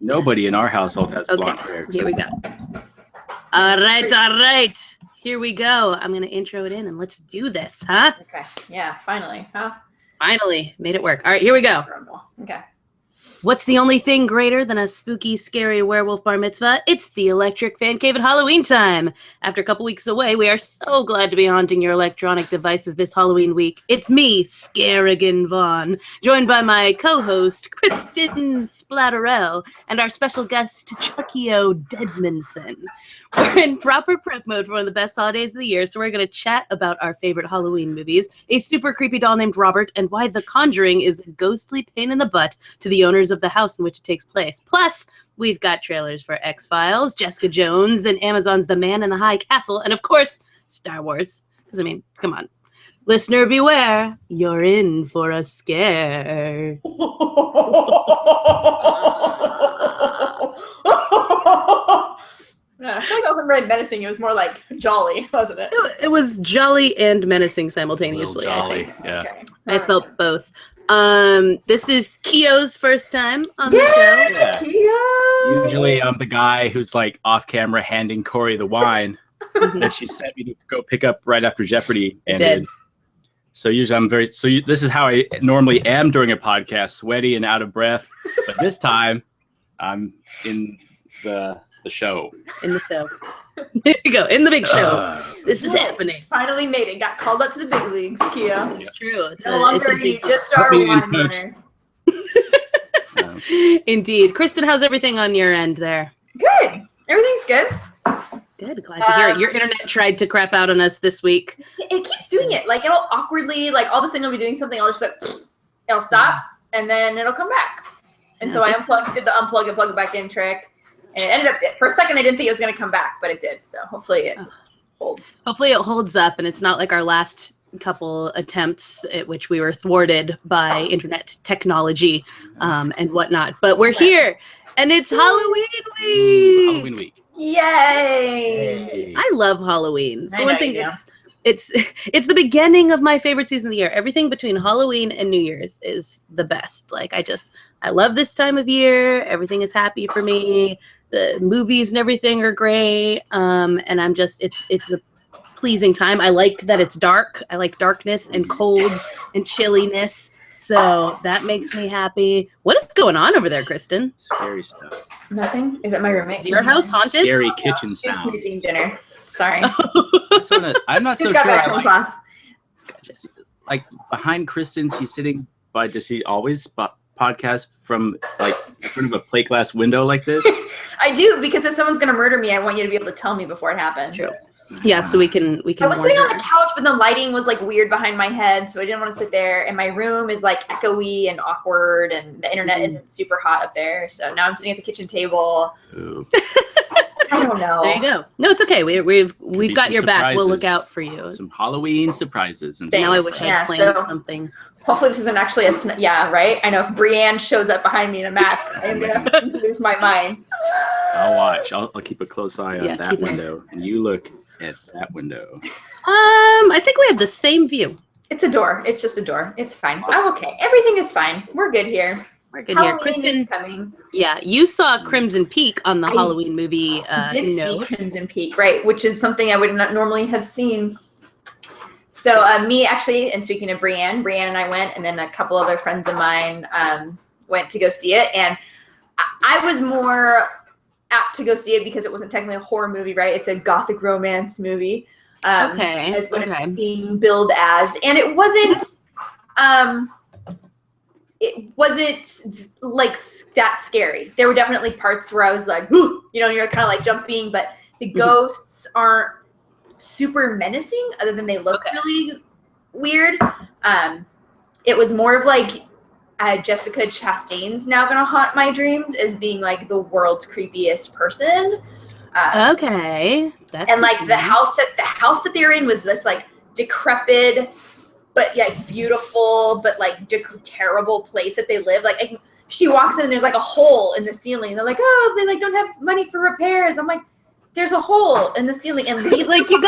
Nobody in our household has blonde hair. Here we go. All right. Here we go. I'm going to intro it in and let's do this, huh? Okay. Yeah, finally, huh? Finally. Made it work. All right, here we go. Okay. What's the only thing greater than a spooky, scary werewolf bar mitzvah? It's the electric fan cave at Halloween time. After a couple weeks away, we are so glad to be haunting your electronic devices this Halloween week. It's me, Scarrigan Vaughn, joined by my co-host, Krypton Splatterell, and our special guest, Chucky-O Edmoundson. We're in proper prep mode for one of the best holidays of the year, so we're going to chat about our favorite Halloween movies, a super creepy doll named Robert, and why The Conjuring is a ghostly pain in the butt to the owners of the house in which it takes place. Plus, we've got trailers for X-Files, Jessica Jones, and Amazon's The Man in the High Castle, and of course, Star Wars. Because, I mean, come on. Listener, beware. You're in for a scare. I feel like that wasn't very menacing. It was more like jolly, wasn't it? It was jolly and menacing simultaneously, Jolly, I think. yeah. Okay. I felt both. This is Kio's first time on the show. Yeah. Kia! Usually I'm the guy who's like off camera handing Corey the wine that she sent me to go pick up right after Jeopardy ended. So usually I'm this is how I normally am during a podcast, sweaty and out of breath. But this time I'm in the show. In the show. There you go. In the big show. This is happening. Finally made it. Got called up to the big leagues, Kia. It's true. It's No longer a big... just our Put me in wine coach. runner. Indeed. Kristen, how's everything on your end there? Good. Everything's good. Good. Glad to hear it. Your internet tried to crap out on us this week. It keeps doing it. Like, it'll awkwardly, like, all of a sudden you'll be doing something, I'll just be like, it'll stop, and then it'll come back. And so I did the unplug and plug it back in trick. And it ended up, for a second, I didn't think it was going to come back, but it did. So hopefully it holds. Hopefully it holds up, and it's not like our last couple attempts at which we were thwarted by internet technology and whatnot. But we're here, and it's Halloween week. Halloween week. Yay! I love Halloween. I For one know thing, you do. it's the beginning of my favorite season of the year. Everything between Halloween and New Year's is the best. Like I love this time of year. Everything is happy for me. The movies and everything are great. And I'm just it's a pleasing time. I like that it's dark. I like darkness and cold and chilliness. So that makes me happy. What is going on over there, Kristen? Scary stuff. Nothing? Is it my roommate? Is your house haunted? Scary kitchen She's sounds. making dinner. Sorry. I'm not She's so got sure back I from like, class. like behind Kristen, she's sitting by, does she always podcast from like in front of a plate glass window like this? I do, because if someone's going to murder me, I want you to be able to tell me before it happens. It's true. Yeah, so we can. I was sitting on the couch, but the lighting was like weird behind my head, so I didn't want to sit there. And my room is like echoey and awkward, and the internet isn't super hot up there. So now I'm sitting at the kitchen table. Ooh. I don't know. There you go. No, it's okay. We've got some your back. We'll look surprises. out for you. Some Halloween surprises and Thanks. Now I stuff. wish I'd Yeah, planned so- something. Hopefully this isn't actually yeah, right? I know if Brienne shows up behind me in a mask, I'm going to lose my mind. I'll watch. I'll keep a close eye on Yeah, that keep an eye. window, and you look at that window. I think we have the same view. It's a door. It's just a door. It's fine. I'm okay. Everything is fine. We're good here. We're good here. Halloween Kristen, is coming. yeah, you saw Crimson Peak on the I Halloween movie Did note. see Crimson Peak, right? Which is something I would not normally have seen. So me actually, and speaking of Brienne and I went, and then a couple other friends of mine went to go see it, and I was more apt to go see it because it wasn't technically a horror movie, right? It's a gothic romance movie. Okay. Is what it's being billed as, and it wasn't like that scary. There were definitely parts where I was like, "Ooh," you're kind of like jumping, but the ghosts aren't super menacing, other than they look really weird. It was more of like Jessica Chastain's now gonna haunt my dreams as being like the world's creepiest person. Okay, that's And like the house that they're in was this like decrepit, but like beautiful, but like terrible place that they live. Like she walks in and there's like a hole in the ceiling. They're like, oh, they like don't have money for repairs. I'm like, there's a hole in the ceiling and leaves like you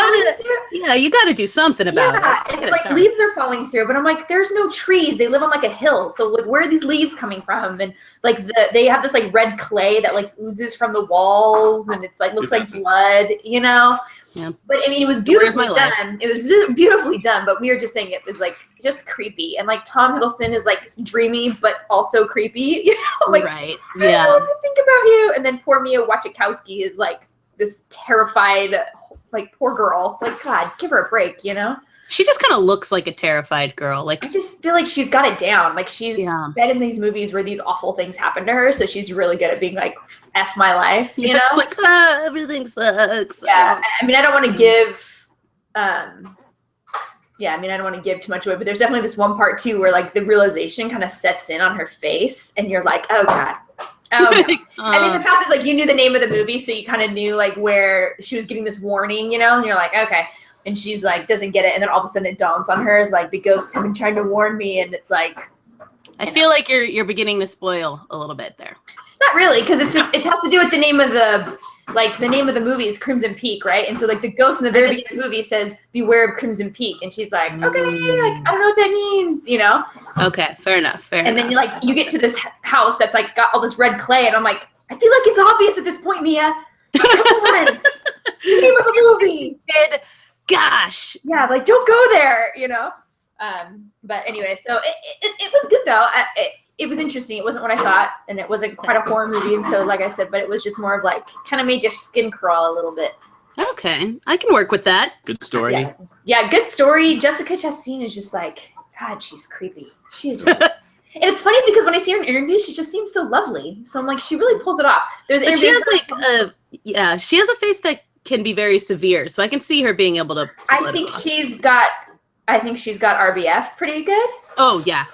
gotta do something about it. It's like leaves are falling through, but I'm like, there's no trees. They live on like a hill, so like where are these leaves coming from? And like they have this like red clay that like oozes from the walls, and it's like looks like blood, you know. Yeah. But I mean, it was beautifully done. It was beautifully done, but we were just saying it was like just creepy, and like Tom Hiddleston is like dreamy but also creepy, you know. Like, right? I don't know what to think about you. And then poor Mia Wasikowska is like this terrified, like, poor girl. Like, God, give her a break, you know? She just kind of looks like a terrified girl. Like, I just feel like she's got it down. Like, she's been in these movies where these awful things happen to her, so she's really good at being like, F my life, you know? It's like, everything sucks. Yeah, I mean, I don't want to give, I don't want to give too much away, but there's definitely this one part, too, where, like, the realization kind of sets in on her face, and you're like, oh, God. Oh, no. I mean, the fact is, like, you knew the name of the movie, so you kind of knew, like, where she was getting this warning, you know? And you're like, okay. And she's, like, doesn't get it. And then all of a sudden it dawns on her as, like, the ghosts have been trying to warn me. And it's like... I feel like you're beginning to spoil a little bit there. Not really, because it's just... It has to do with the name of the... Like, the name of the movie is Crimson Peak, right? And so, like, the ghost in the very beginning of the movie says, beware of Crimson Peak. And she's like, okay, like, I don't know what that means, you know? Okay, fair enough, And then, you get to this house that's, like, got all this red clay, and I'm like, I feel like it's obvious at this point, Mia. Come on. It's the name of the movie. Gosh. Yeah, like, don't go there, you know? But anyway, so it was good, though. It was interesting. It wasn't what I thought, and it wasn't quite a horror movie. And so, like I said, but it was just more of like kind of made your skin crawl a little bit. Okay, I can work with that. Good story. Yeah, good story. Jessica Chastain is just like, God, she's creepy. She is just. And it's funny because when I see her in interviews, she just seems so lovely. So I'm like, she really pulls it off. But she has like she has a face that can be very severe. So I can see her being able to. I think she's got RBF pretty good. Oh, yeah,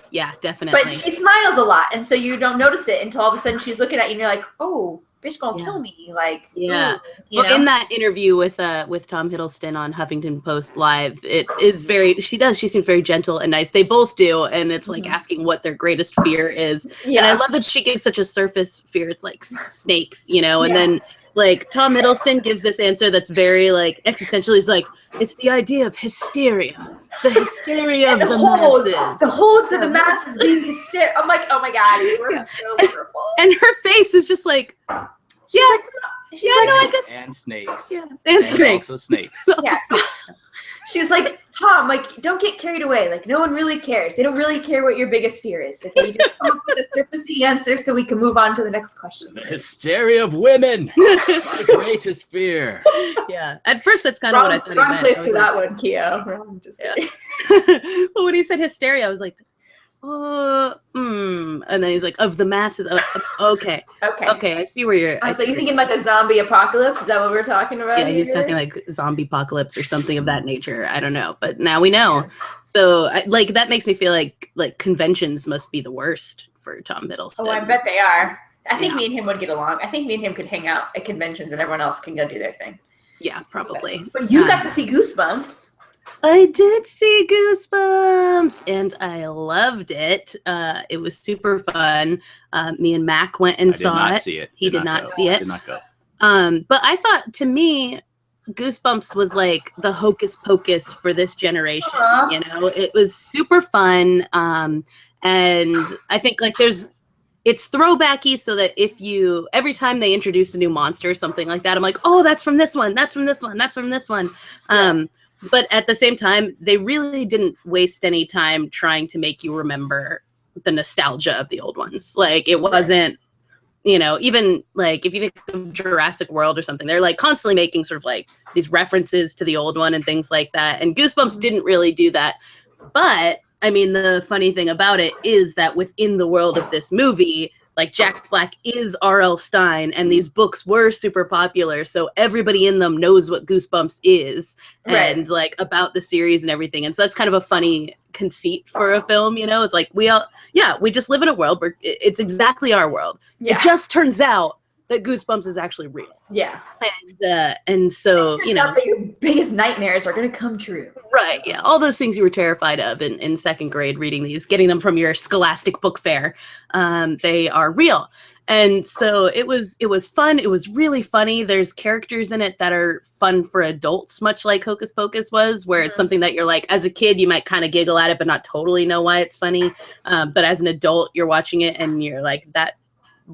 definitely. But she smiles a lot, and so you don't notice it until all of a sudden she's looking at you and you're like, oh, bitch gonna kill me. Like, yeah. Ooh, in that interview with Tom Hiddleston on Huffington Post Live, it is she seems very gentle and nice. They both do, and it's like asking what their greatest fear is. Yeah. And I love that she gives such a surface fear. It's like snakes, you know, and then like Tom Hiddleston gives this answer that's very like existential. He's like, it's the idea of hysteria. The hysteria of the masses. The holds of the masses being hysteria. I'm like, oh my God, you were so wonderful. And her face is just like, I guess. And snakes. Yeah. And snakes. Also snakes. Yeah. She's like, Tom, like, don't get carried away. Like, no one really cares. They don't really care what your biggest fear is. Like, we just come up with a surfacey answer so we can move on to the next question. The hysteria of women. My greatest fear. Yeah. At first, that's kind of what I thought. Wrong place for that one, Keo. I'm just kidding. Well, when he said hysteria, I was like, and then he's like, of the masses. Okay, I see where you're. So you're thinking like a zombie apocalypse? Is that what we're talking about? Yeah, he's talking like zombie apocalypse or something of that nature. I don't know, but now we know. So that makes me feel like conventions must be the worst for Tom Hiddleston. Oh, I bet they are. I think me and him would get along. I think me and him could hang out at conventions and everyone else can go do their thing. Yeah, probably. But you got to see Goosebumps. I did see Goosebumps, and I loved it. It was super fun. Me and Mac went and saw it. I did not see it. He did not see it. Did not go. But I thought, to me, Goosebumps was like the hocus pocus for this generation. Aww. You know, it was super fun. And I think like it's throwbacky, so that every time they introduced a new monster or something like that, I'm like, oh, that's from this one. That's from this one. That's from this one. Yeah. But at the same time, they really didn't waste any time trying to make you remember the nostalgia of the old ones. Like, it wasn't, you know, even like if you think of Jurassic World or something, they're like constantly making sort of like these references to the old one and things like that. And Goosebumps didn't really do that. But I mean, the funny thing about it is that within the world of this movie, like Jack Black is R.L. Stine, and these books were super popular, so everybody in them knows what Goosebumps is, and like about the series and everything. And so that's kind of a funny conceit for a film, you know? It's like we just live in a world where it's exactly our world. Yeah. It just turns out that Goosebumps is actually real. Yeah. And so, you know, that your biggest nightmares are going to come true. Right. Yeah. All those things you were terrified of in second grade, reading these, getting them from your Scholastic book fair, they are real. And so it was fun. It was really funny. There's characters in it that are fun for adults, much like Hocus Pocus was, where it's something that you're like, as a kid, you might kind of giggle at it, but not totally know why it's funny. But as an adult, you're watching it and you're like, that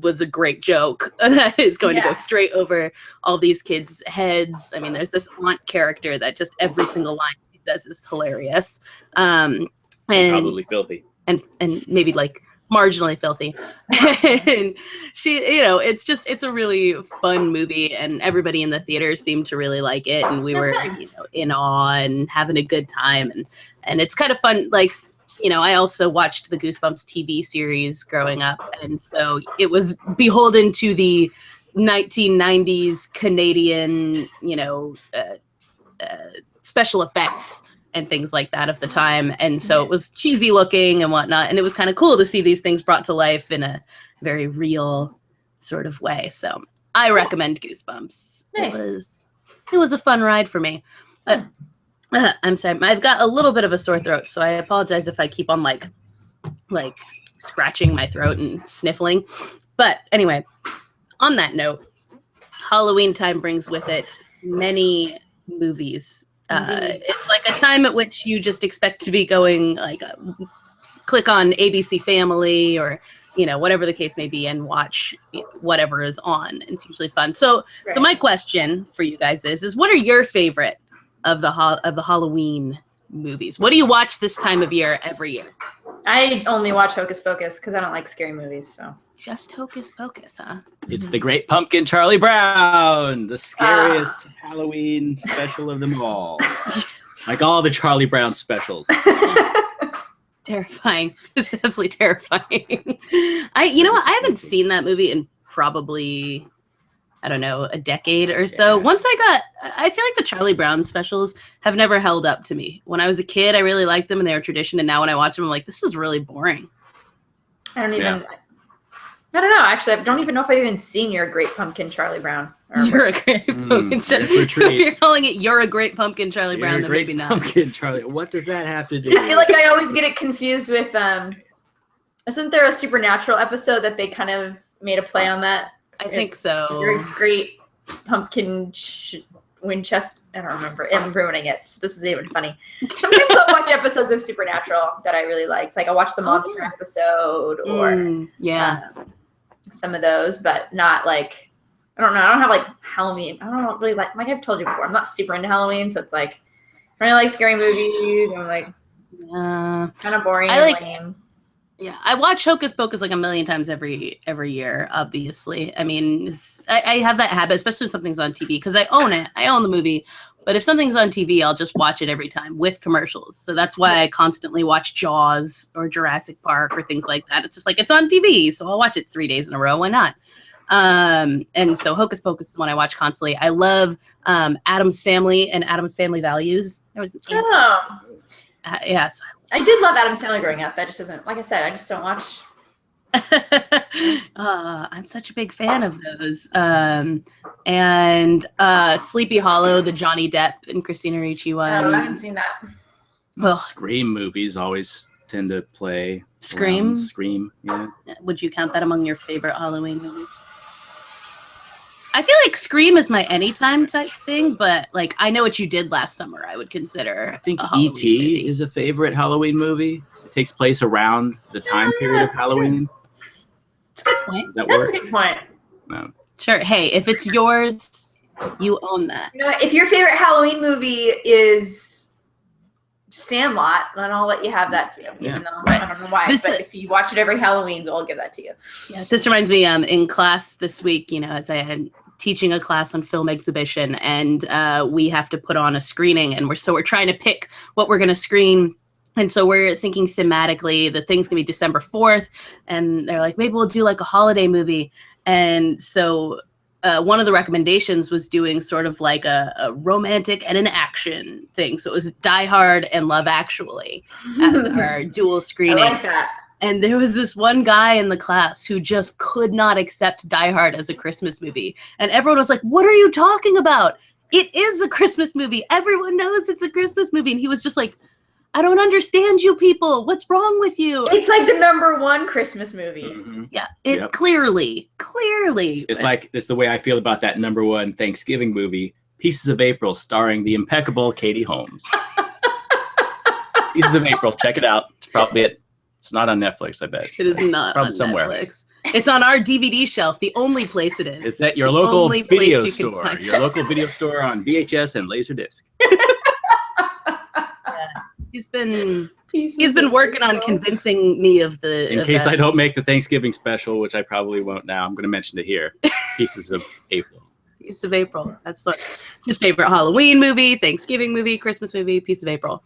was a great joke that is going to go straight over all these kids' heads. I mean, there's this aunt character that just every single line she says is hilarious. And probably filthy. And maybe like marginally filthy. And she, you know, it's a really fun movie, and everybody in the theater seemed to really like it, and we were, you know, in awe and having a good time, and it's kind of fun. Like, you know, I also watched the Goosebumps TV series growing up, and so it was beholden to the 1990s Canadian, you know, special effects and things like that of the time. And so it was cheesy looking and whatnot. And it was kind of cool to see these things brought to life in a very real sort of way. So I recommend Goosebumps. Nice. It was a fun ride for me. I'm sorry. I've got a little bit of a sore throat, so I apologize if I keep on like scratching my throat and sniffling. But anyway, on that note, Halloween time brings with it many movies. It's like a time at which you just expect to be going, like, click on ABC Family or, you know, whatever the case may be, and watch whatever is on. It's usually fun. So my question for you guys is what are your favorite of the Halloween movies? What do you watch this time of year every year? I only watch Hocus Pocus because I don't like scary movies. So just Hocus Pocus, huh? It's The Great Pumpkin, Charlie Brown, the scariest Halloween special of them all. Like all the Charlie Brown specials. Terrifying. It's absolutely terrifying. I haven't seen that movie in probably, I don't know, a decade or so. I feel like the Charlie Brown specials have never held up to me. When I was a kid, I really liked them and they were tradition. And now when I watch them, I'm like, this is really boring. I don't know. Actually, I don't even know if I've even seen You're a Great Pumpkin, Charlie Brown. You're a Great Pumpkin, If you're calling it You're a Great Pumpkin, Charlie Brown, then maybe not. Pumpkin, Charlie. What does that have to do? I feel like I always get it confused with, isn't there a Supernatural episode that they kind of made a play on that? I think so. You're a Great Pumpkin Winchester. I don't remember. I'm ruining it. So this is even funny. Sometimes I'll watch episodes of Supernatural that I really liked. Like I'll watch the monster episode or some of those, but not like, I don't know. I don't have like Halloween. I don't really like I've told you before, I'm not super into Halloween. So it's like, I really like scary movies. I'm like, kind of boring. I like, lame. Yeah, I watch Hocus Pocus like a million times every year, obviously. I mean, I have that habit, especially if something's on TV, because I own it. I own the movie. But if something's on TV, I'll just watch it every time with commercials. So that's why I constantly watch Jaws or Jurassic Park or things like that. It's just like, it's on TV, so I'll watch it 3 days in a row. Why not? And so Hocus Pocus is one I watch constantly. I love Addams Family and Addams Family Values. There was yes. I did love Adam Sandler growing up. That just isn't, like I said, I just don't watch. I'm such a big fan of those. And Sleepy Hollow, the Johnny Depp and Christina Ricci one. I haven't seen that. Well, Scream movies always tend to play. Scream? Scream, yeah. Would you count that among your favorite Halloween movies? I feel like Scream is my anytime type thing, but like I Know What You Did Last Summer, I would consider. I think E.T. is a favorite Halloween movie. It takes place around the time period of Halloween. That's a good point. That's a good point. No. Sure. Hey, if it's yours, you own that. You know what? If your favorite Halloween movie is Sandlot, then I'll let you have that too. Even though I don't know why. But if you watch it every Halloween, we'll give that to you. Yeah, this reminds me, in class this week, you know, as I had teaching a class on film exhibition, and we have to put on a screening, and we're trying to pick what we're going to screen. And so we're thinking thematically, the thing's going to be December 4th. And they're like, maybe we'll do like a holiday movie. And so one of the recommendations was doing sort of like a romantic and an action thing. So it was Die Hard and Love Actually as our dual screening. I like that. And there was this one guy in the class who just could not accept Die Hard as a Christmas movie. And everyone was like, what are you talking about? It is a Christmas movie. Everyone knows it's a Christmas movie. And he was just like, I don't understand you people. What's wrong with you? It's like the #1 Christmas movie. Mm-hmm. Yeah, it clearly. It's the way I feel about that #1 Thanksgiving movie, Pieces of April, starring the impeccable Katie Holmes. Pieces of April, check it out. It's probably it. It's not on Netflix, I bet. It is not probably on somewhere. Netflix. It's on our DVD shelf, the only place it is. It's at your local video store. Your local video store on VHS and Laserdisc. He's been working on convincing me of the. In case I don't make the Thanksgiving special, which I probably won't now, I'm going to mention it here. Pieces of April. Piece of April. That's his favorite Halloween movie, Thanksgiving movie, Christmas movie, Piece of April.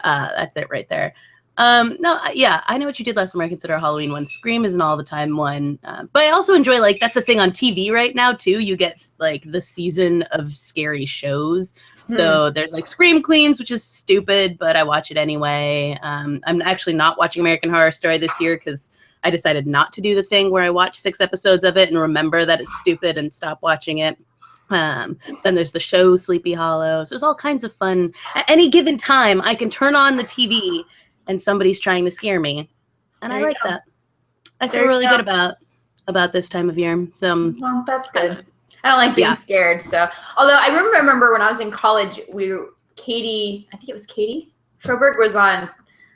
That's it right there. No, yeah, I Know What You Did Last Summer I consider a Halloween one. Scream is an all the time one. But I also enjoy, like, that's a thing on TV right now too. You get like the season of scary shows. So there's like Scream Queens, which is stupid, but I watch it anyway. I'm actually not watching American Horror Story this year because I decided not to do the thing where I watch 6 episodes of it and remember that it's stupid and stop watching it. Then there's the show Sleepy Hollows. There's all kinds of fun. At any given time, I can turn on the TV and somebody's trying to scare me. And I like that. I feel really good about this time of year. So well, that's good. I don't like being scared. So, although I remember when I was in college, Katie, I think it was Katie Froberg was on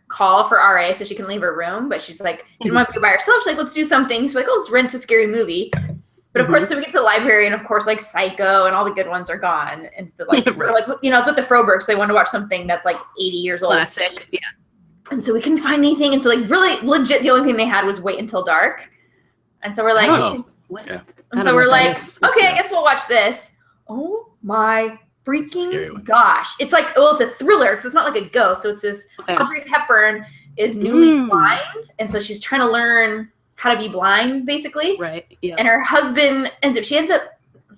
call for RA so she can leave her room, but she's like, didn't want to be by herself. She's like, let's do something. She's like, oh, let's rent a scary movie. But of course, so we get to the library, and of course, like Psycho and all the good ones are gone. And so, like, we're like, you know, it's with the Frobergs. So they want to watch something that's like 80 years old. Classic. Yeah. And so we couldn't find anything. And so, like, really legit, the only thing they had was Wait Until Dark. And so we're like, yeah. And so we're like, okay, I guess we'll watch this. Oh my freaking gosh. It's like, well, it's a thriller because it's not like a ghost. So it's this Audrey Hepburn is newly blind. And so she's trying to learn how to be blind, basically. Right. Yeah. And her husband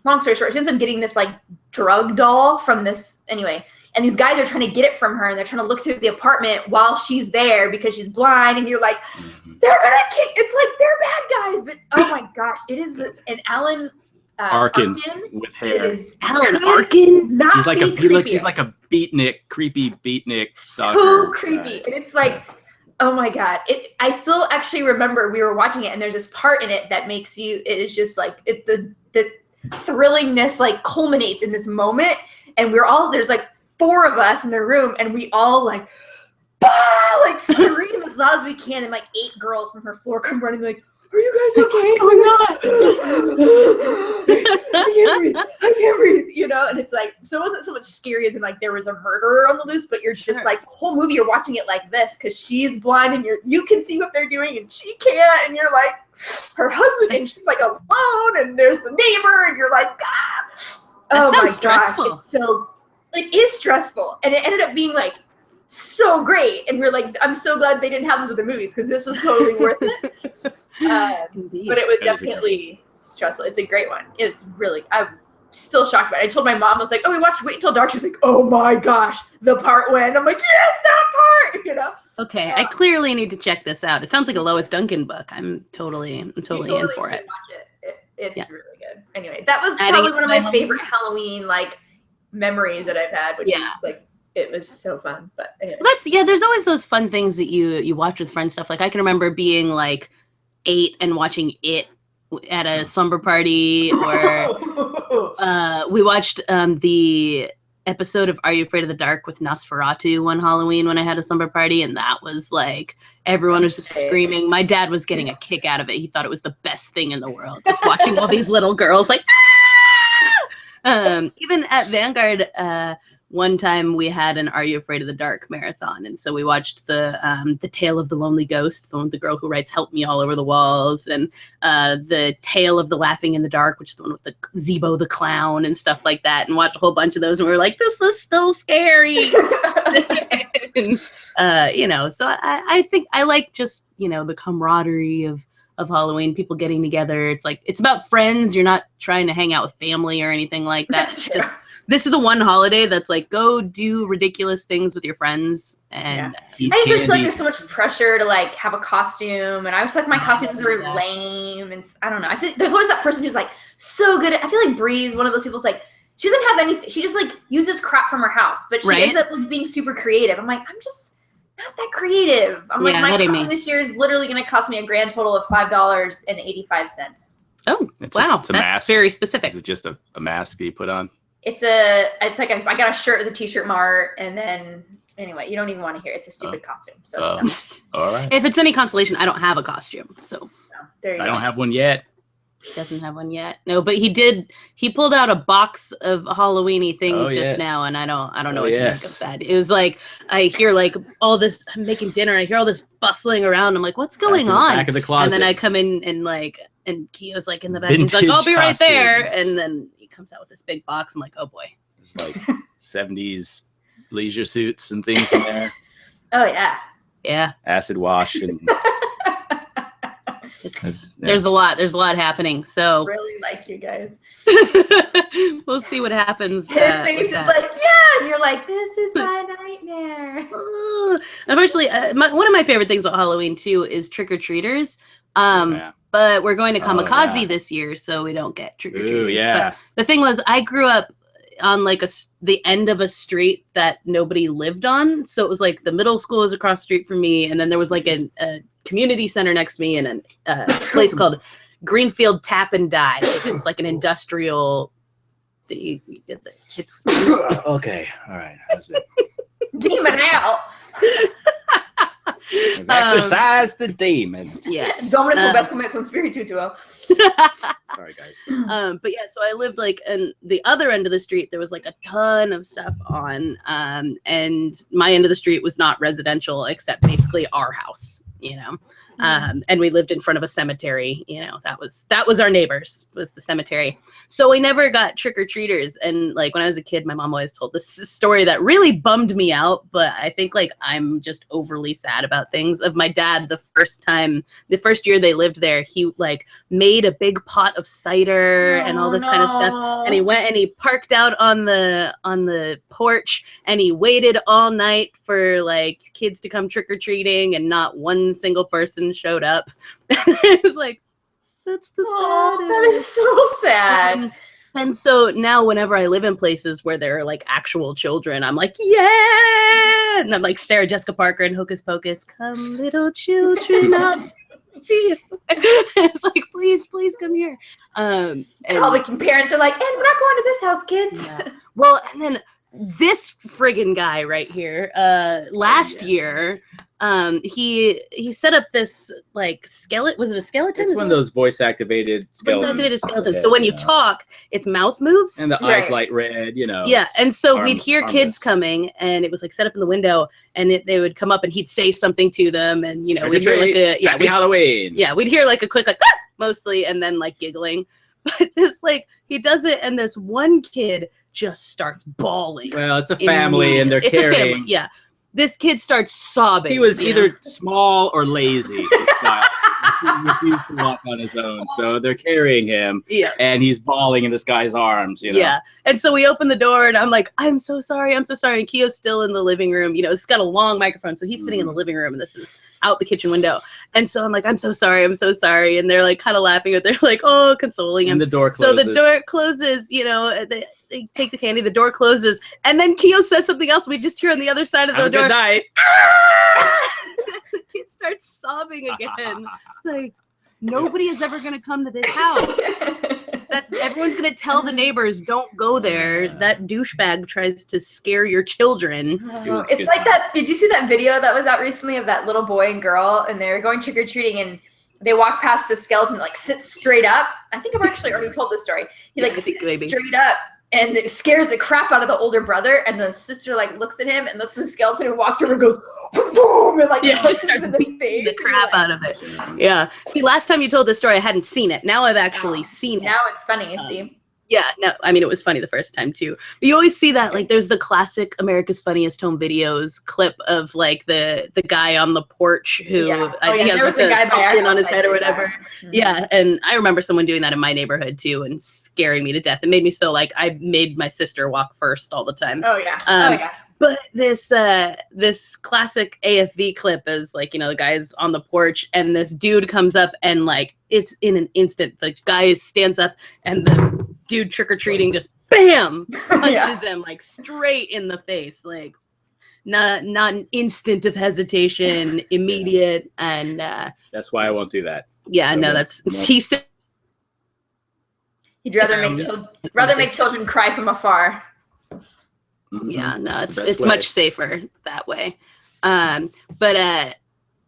long story short, she ends up getting this like drug doll from this, anyway. And these guys are trying to get it from her, and they're trying to look through the apartment while she's there because she's blind. And you're like, they're gonna kick. It's like they're bad guys, but oh my gosh, it is this. And Alan Arkin with hair. Alan Arkin? He's like he's like a beatnik, creepy beatnik stalker. So creepy, and it's like, oh my god. I still actually remember we were watching it, and there's this part in it that makes you. It is just like the thrillingness like culminates in this moment, and there's like 4 of us in the room, and we all like, bah! Like scream as loud as we can, and like 8 girls from her floor come running like, are you guys okay? What's going on? I can't breathe, you know? And it's like, so it wasn't so much scary as in like there was a murderer on the loose, but you're just like, the whole movie you're watching it like this because she's blind and you can see what they're doing and she can't, and you're like, her husband, and she's like alone, and there's the neighbor, and you're like, ah. That sounds stressful. It's it is stressful, and it ended up being like so great, and we're like, I'm so glad they didn't have those other movies because this was totally worth it. But it was definitely stressful. It's a great one. It's really, I'm still shocked about it. I told my mom, I was like, oh, we watched Wait Until Dark. She's like, oh my gosh, the part when. I'm like, yes, that part, you know? Okay, I clearly need to check this out. It sounds like a Lois Duncan book. I'm totally in for it. Watch it. It's really good. Anyway, that was probably one of my favorite Halloween like memories that I've had, which is like, it was so fun. But anyway. There's always those fun things that you watch with friends stuff. Like I can remember being like 8 and watching it at a slumber party, or we watched the episode of Are You Afraid of the Dark with Nosferatu one Halloween when I had a slumber party, and that was like everyone was just screaming. My dad was getting a kick out of it. He thought it was the best thing in the world, just watching all these little girls like even at Vanguard one time we had an Are You Afraid of the Dark marathon, and so we watched the Tale of the Lonely Ghost, the one with the girl who writes "Help Me" all over the walls, and the Tale of the Laughing in the Dark, which is the one with the Zebo the clown and stuff like that, and watched a whole bunch of those, and we were like, this is still scary. And, so I think I like just the camaraderie of of Halloween, people getting together. It's like, it's about friends. You're not trying to hang out with family or anything like that. That's It's true. just, this is the one holiday that's like, go do ridiculous things with your friends. And I just feel like there's so much pressure to like have a costume, and I was like, my costumes are lame, and I don't know. I feel there's always that person who's like so good at, I feel like Bree's one of those people's like, she doesn't have anything. She just like uses crap from her house, but she ends up like, being super creative. I'm like, I'm just not that creative. I'm like, my costume this year is literally going to cost me a grand total of $5.85. Oh, wow. It's a That's mask. very specific. Is it just a mask that you put on? It's like I got a shirt at the t-shirt mart, and then anyway, you don't even want to hear it. It's a stupid costume. So it's done. All right. If it's any consolation, I don't have a costume. So there you go. I don't have one yet. Doesn't have one yet. No, but he pulled out a box of Halloweeny things just now, and I don't know what to make of that. It was like, I hear like all this, I'm making dinner, I hear all this bustling around. I'm like, what's going on? Back of the closet. And then I come in and like, and Kio's like in the back. He's like, I'll be right there. And then he comes out with this big box. I'm like, oh boy. It's like 70s leisure suits and things in there. Oh yeah. Yeah. Acid wash and there's a lot happening. So really like you guys. We'll see what happens. His face is like, yeah, and you're like, this is my nightmare. Unfortunately, one of my favorite things about Halloween too is trick-or-treaters. But we're going to Kamikaze this year, so we don't get trick-or-treaters. Yeah. But the thing was, I grew up on like the end of a street that nobody lived on. So it was like the middle school was across the street from me, and then there was like a community center next to me, and a place called Greenfield Tap and Die. It's like an industrial. It's okay. All right. How's that? Demon out. Exercise the demons. Yes. Dominic best come con spiritu tuo. Sorry, guys. But yeah, so I lived like in the other end of the street. There was like a ton of stuff on, and my end of the street was not residential except basically our house, you know. And we lived in front of a cemetery, you know. That was our neighbors, was the cemetery. So we never got trick-or-treaters. And like when I was a kid, my mom always told this story that really bummed me out, but I think like I'm just overly sad about things. Of my dad, the first year they lived there, he like made a big pot of cider and all this kind of stuff. And he went and he parked out on the porch, and he waited all night for like kids to come trick-or-treating, and not one single person showed up. It was like, that's the saddest. That is so sad. And so now whenever I live in places where there are like actual children, I'm like, yeah. And I'm like Sarah Jessica Parker and Hocus Pocus, come little children out. It's like, please come here. And all the parents are like, and we're not going to this house, kids. Yeah. Well, and then this friggin' guy right here, last year, he set up this like skeleton. Was it a skeleton? It's one of those voice activated skeletons. So when you talk, its mouth moves and the eyes light red, you know. Yeah, and so we'd hear kids coming, and it was like set up in the window, and they would come up, and he'd say something to them, and you know, we'd hear like Happy Halloween. Yeah, we'd hear like a quick like ah! Mostly, and then like giggling. But this like he does it, and this one kid just starts bawling. Well, it's a family, and they're carrying. Yeah. This kid starts sobbing. He was either small or lazy. This guy. He refused to walk on his own, so they're carrying him. Yeah, and he's bawling in this guy's arms. You know? Yeah, and so we open the door, and I'm like, I'm so sorry. And Kio's still in the living room. You know, it's got a long microphone, so he's sitting in the living room, and this is out the kitchen window. And so I'm like, I'm so sorry. And they're like kind of laughing, but they're like, oh, consoling him. And the door closes. So the door closes. You know, they take the candy. The door closes, and then Kio says something else. We just hear on the other side of the door. Good night. The kid starts sobbing again. Like, nobody is ever going to come to this house. Everyone's going to tell the neighbors, don't go there. That douchebag tries to scare your children. It's like that. Did you see that video that was out recently of that little boy and girl, and they're going trick-or-treating, and they walk past the skeleton, like sits straight up. I think I've actually already told this story. He like sits straight up, and it scares the crap out of the older brother, and the sister like looks at him and looks at the skeleton and walks over and goes boom, and like just starts beating the crap out of it. Yeah. See, last time you told this story, I hadn't seen it. Now I've actually seen it. Now it's funny, you see. Yeah, no, I mean, it was funny the first time too. But you always see that, like, there's the classic America's Funniest Home Videos clip of like the guy on the porch who I think has like a pumpkin on his head or whatever. Mm-hmm. Yeah, and I remember someone doing that in my neighborhood too, and scaring me to death. It made me so like I made my sister walk first all the time. Oh yeah. But this classic AFV clip is like, you know, the guy's on the porch and this dude comes up and like it's in an instant. The guy stands up and the dude trick-or-treating just bam punches him like straight in the face. Like not an instant of hesitation, immediate. And that's why I won't do that. Yeah, no, he said he'd rather make children cry from afar. Yeah, no, it's much safer that way. But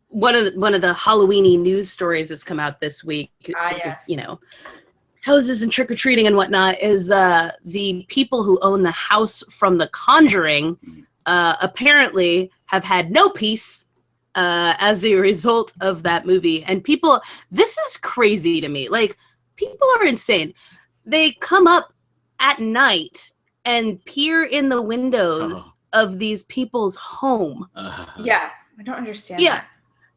one of the Halloweeny news stories that's come out this week, you know, houses and trick-or-treating and whatnot, is the people who own the house from The Conjuring apparently have had no peace as a result of that movie. And people, this is crazy to me. Like, people are insane. They come up at night and peer in the windows of these people's home. Yeah, I don't understand. Yeah. That.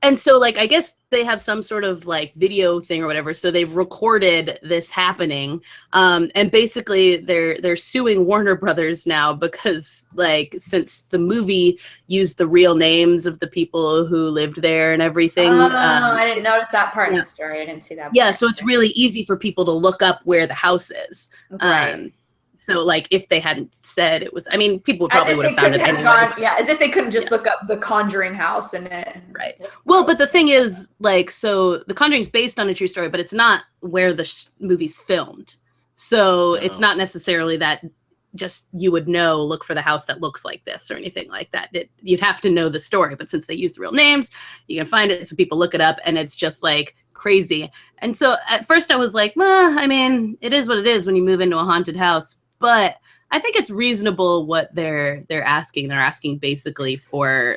And so, like, I guess they have some sort of, like, video thing or whatever. So they've recorded this happening. And basically, they're suing Warner Brothers now because, like, since the movie used the real names of the people who lived there and everything. I didn't notice that part in the story. I didn't see that part. Yeah, so it's really easy for people to look up where the house is. Right. So, like, if they hadn't said it was, I mean, people probably would have found it anyway. As if they couldn't just look up The Conjuring house and it. Right. Well, but the thing is, like, so The Conjuring is based on a true story, but it's not where the movie's filmed. So it's not necessarily that just you would know, look for the house that looks like this or anything like that. You'd have to know the story. But since they use the real names, you can find it. So people look it up and it's just like crazy. And so at first I was like, I mean, it is what it is when you move into a haunted house. But I think it's reasonable what they're asking. They're asking basically for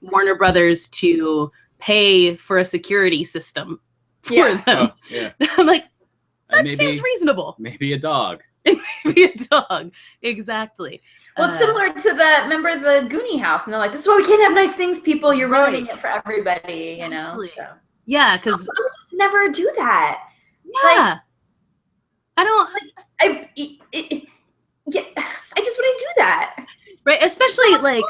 Warner Brothers to pay for a security system for them. I'm like, that seems reasonable. Maybe a dog. Maybe a dog. Exactly. Well, it's similar to remember the Goonie house, and they're like, this is why we can't have nice things, people. You're ruining it for everybody, you know? So. Yeah, because I would just never do that. Yeah. Like, I don't like I just wouldn't do that. Right, especially like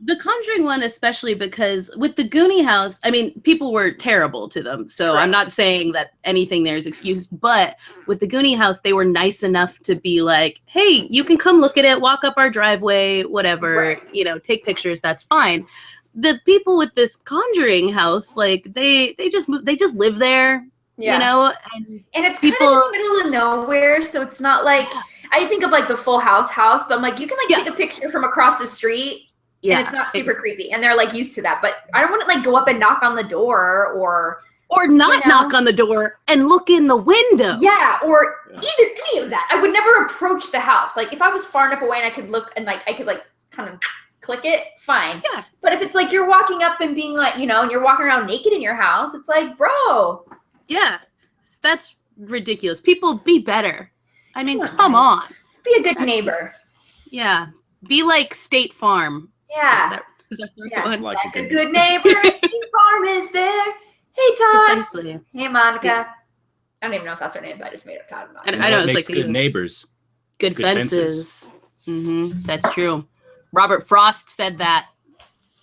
the Conjuring one, especially because with the Goonie house, I mean, people were terrible to them. So I'm not saying that anything there is excused, but with the Goonie house, they were nice enough to be like, hey, you can come look at it, walk up our driveway, whatever, you know, take pictures, that's fine. The people with this Conjuring house, like they just live there. You know, and it's people kind of in the middle of nowhere, so it's not like I think of like the Full House, but I'm like, you can like take a picture from across the street, and it's not super creepy, and they're like used to that. But I don't want to like go up and knock on the door or not knock on the door and look in the window. Yeah, or any of that. I would never approach the house. Like if I was far enough away and I could look and like I could like kind of click it, fine. Yeah. But if it's like you're walking up and being like, you know, and you're walking around naked in your house, it's like, bro. Yeah, that's ridiculous. People, be better. I mean, come on. Be a good neighbor. Be like State Farm. Yeah. Is that one? Like a good neighbor. State Farm is there. Hey, Todd. Precisely. Hey, Monica. Yeah. I don't even know if that's her name. I just made up Todd. I know it's like good neighbors. Good fences. Mm-hmm. That's true. Robert Frost said that.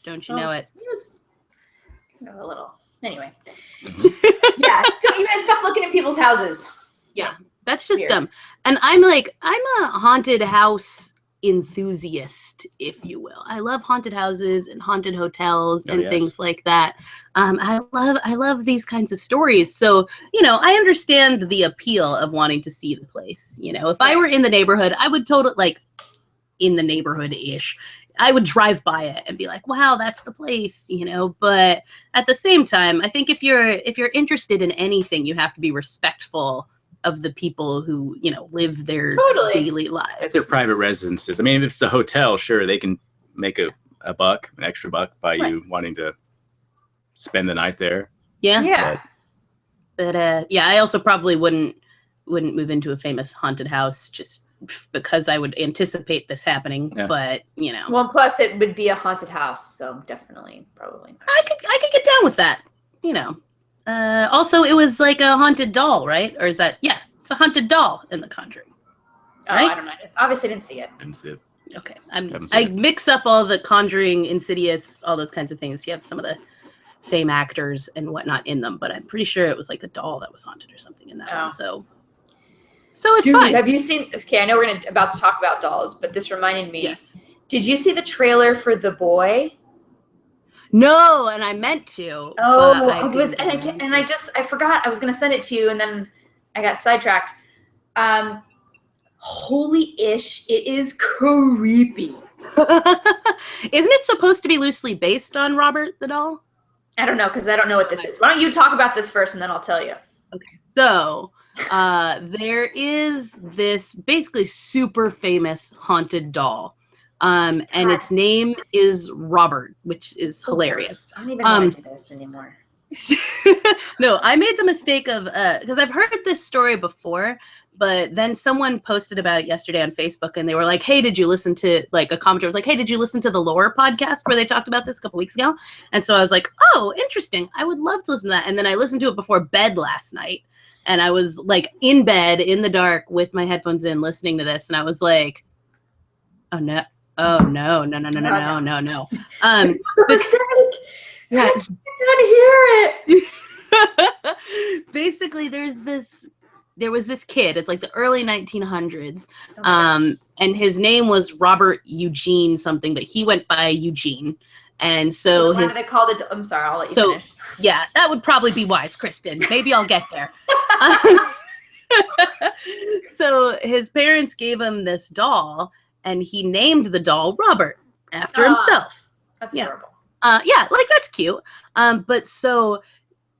Don't you know it? He was a little. Anyway. Yeah. Don't you guys stop looking at people's houses. Yeah. That's just dumb. And I'm a haunted house enthusiast, if you will. I love haunted houses and haunted hotels and things like that. I love these kinds of stories. So, you know, I understand the appeal of wanting to see the place. You know, if I were in the neighborhood, I would in the neighborhood-ish, I would drive by it and be like, wow, that's the place, you know. But at the same time, I think if you're interested in anything, you have to be respectful of the people who, you know, live their daily lives. At their private residences. I mean, if it's a hotel, sure, they can make an extra buck by you wanting to spend the night there. Yeah. Yeah. But I also probably wouldn't wouldn't move into a famous haunted house just because I would anticipate this happening. Yeah. But, you know. Well, plus it would be a haunted house, so definitely, probably not. I could get down with that, you know. Also, it was like a haunted doll, right? Or is that, yeah, it's a haunted doll in The Conjuring. Right? I don't know. Obviously didn't see it. Didn't see it. Okay. I mix up all the Conjuring, Insidious, all those kinds of things. You have some of the same actors and whatnot in them, but I'm pretty sure it was like the doll that was haunted or something in that one. So it's fine. Have you seen, okay, I know we're about to talk about dolls, but this reminded me. Yes. Did you see the trailer for The Boy? No, and I meant to. Oh, I forgot I was going to send it to you, and then I got sidetracked. Holy-ish, it is creepy. Isn't it supposed to be loosely based on Robert the Doll? I don't know, because I don't know what this is. Why don't you talk about this first, and then I'll tell you. Okay, so there is this basically super famous haunted doll. And its name is Robert, which is hilarious. I don't even know how to do this anymore. No, I made the mistake of, because I've heard this story before, but then someone posted about it yesterday on Facebook, and they were like, hey, did you listen to, like, a commenter was like, hey, did you listen to the Lore podcast where they talked about this a couple weeks ago? And so I was like, oh, interesting. I would love to listen to that. And then I listened to it before bed last night, and I was, like, in bed in the dark with my headphones in listening to this, and I was like, oh, no. Oh, no. It's a mistake. Yeah. I didn't hear it. Basically, there was this kid. It's like the early 1900s. And his name was Robert Eugene something, but he went by Eugene. And so what they called it? I'm sorry, I'll let you finish. Yeah, that would probably be wise, Kristen. Maybe I'll get there. So his parents gave him this doll, and he named the doll Robert after himself. That's adorable. Yeah, like that's cute. But so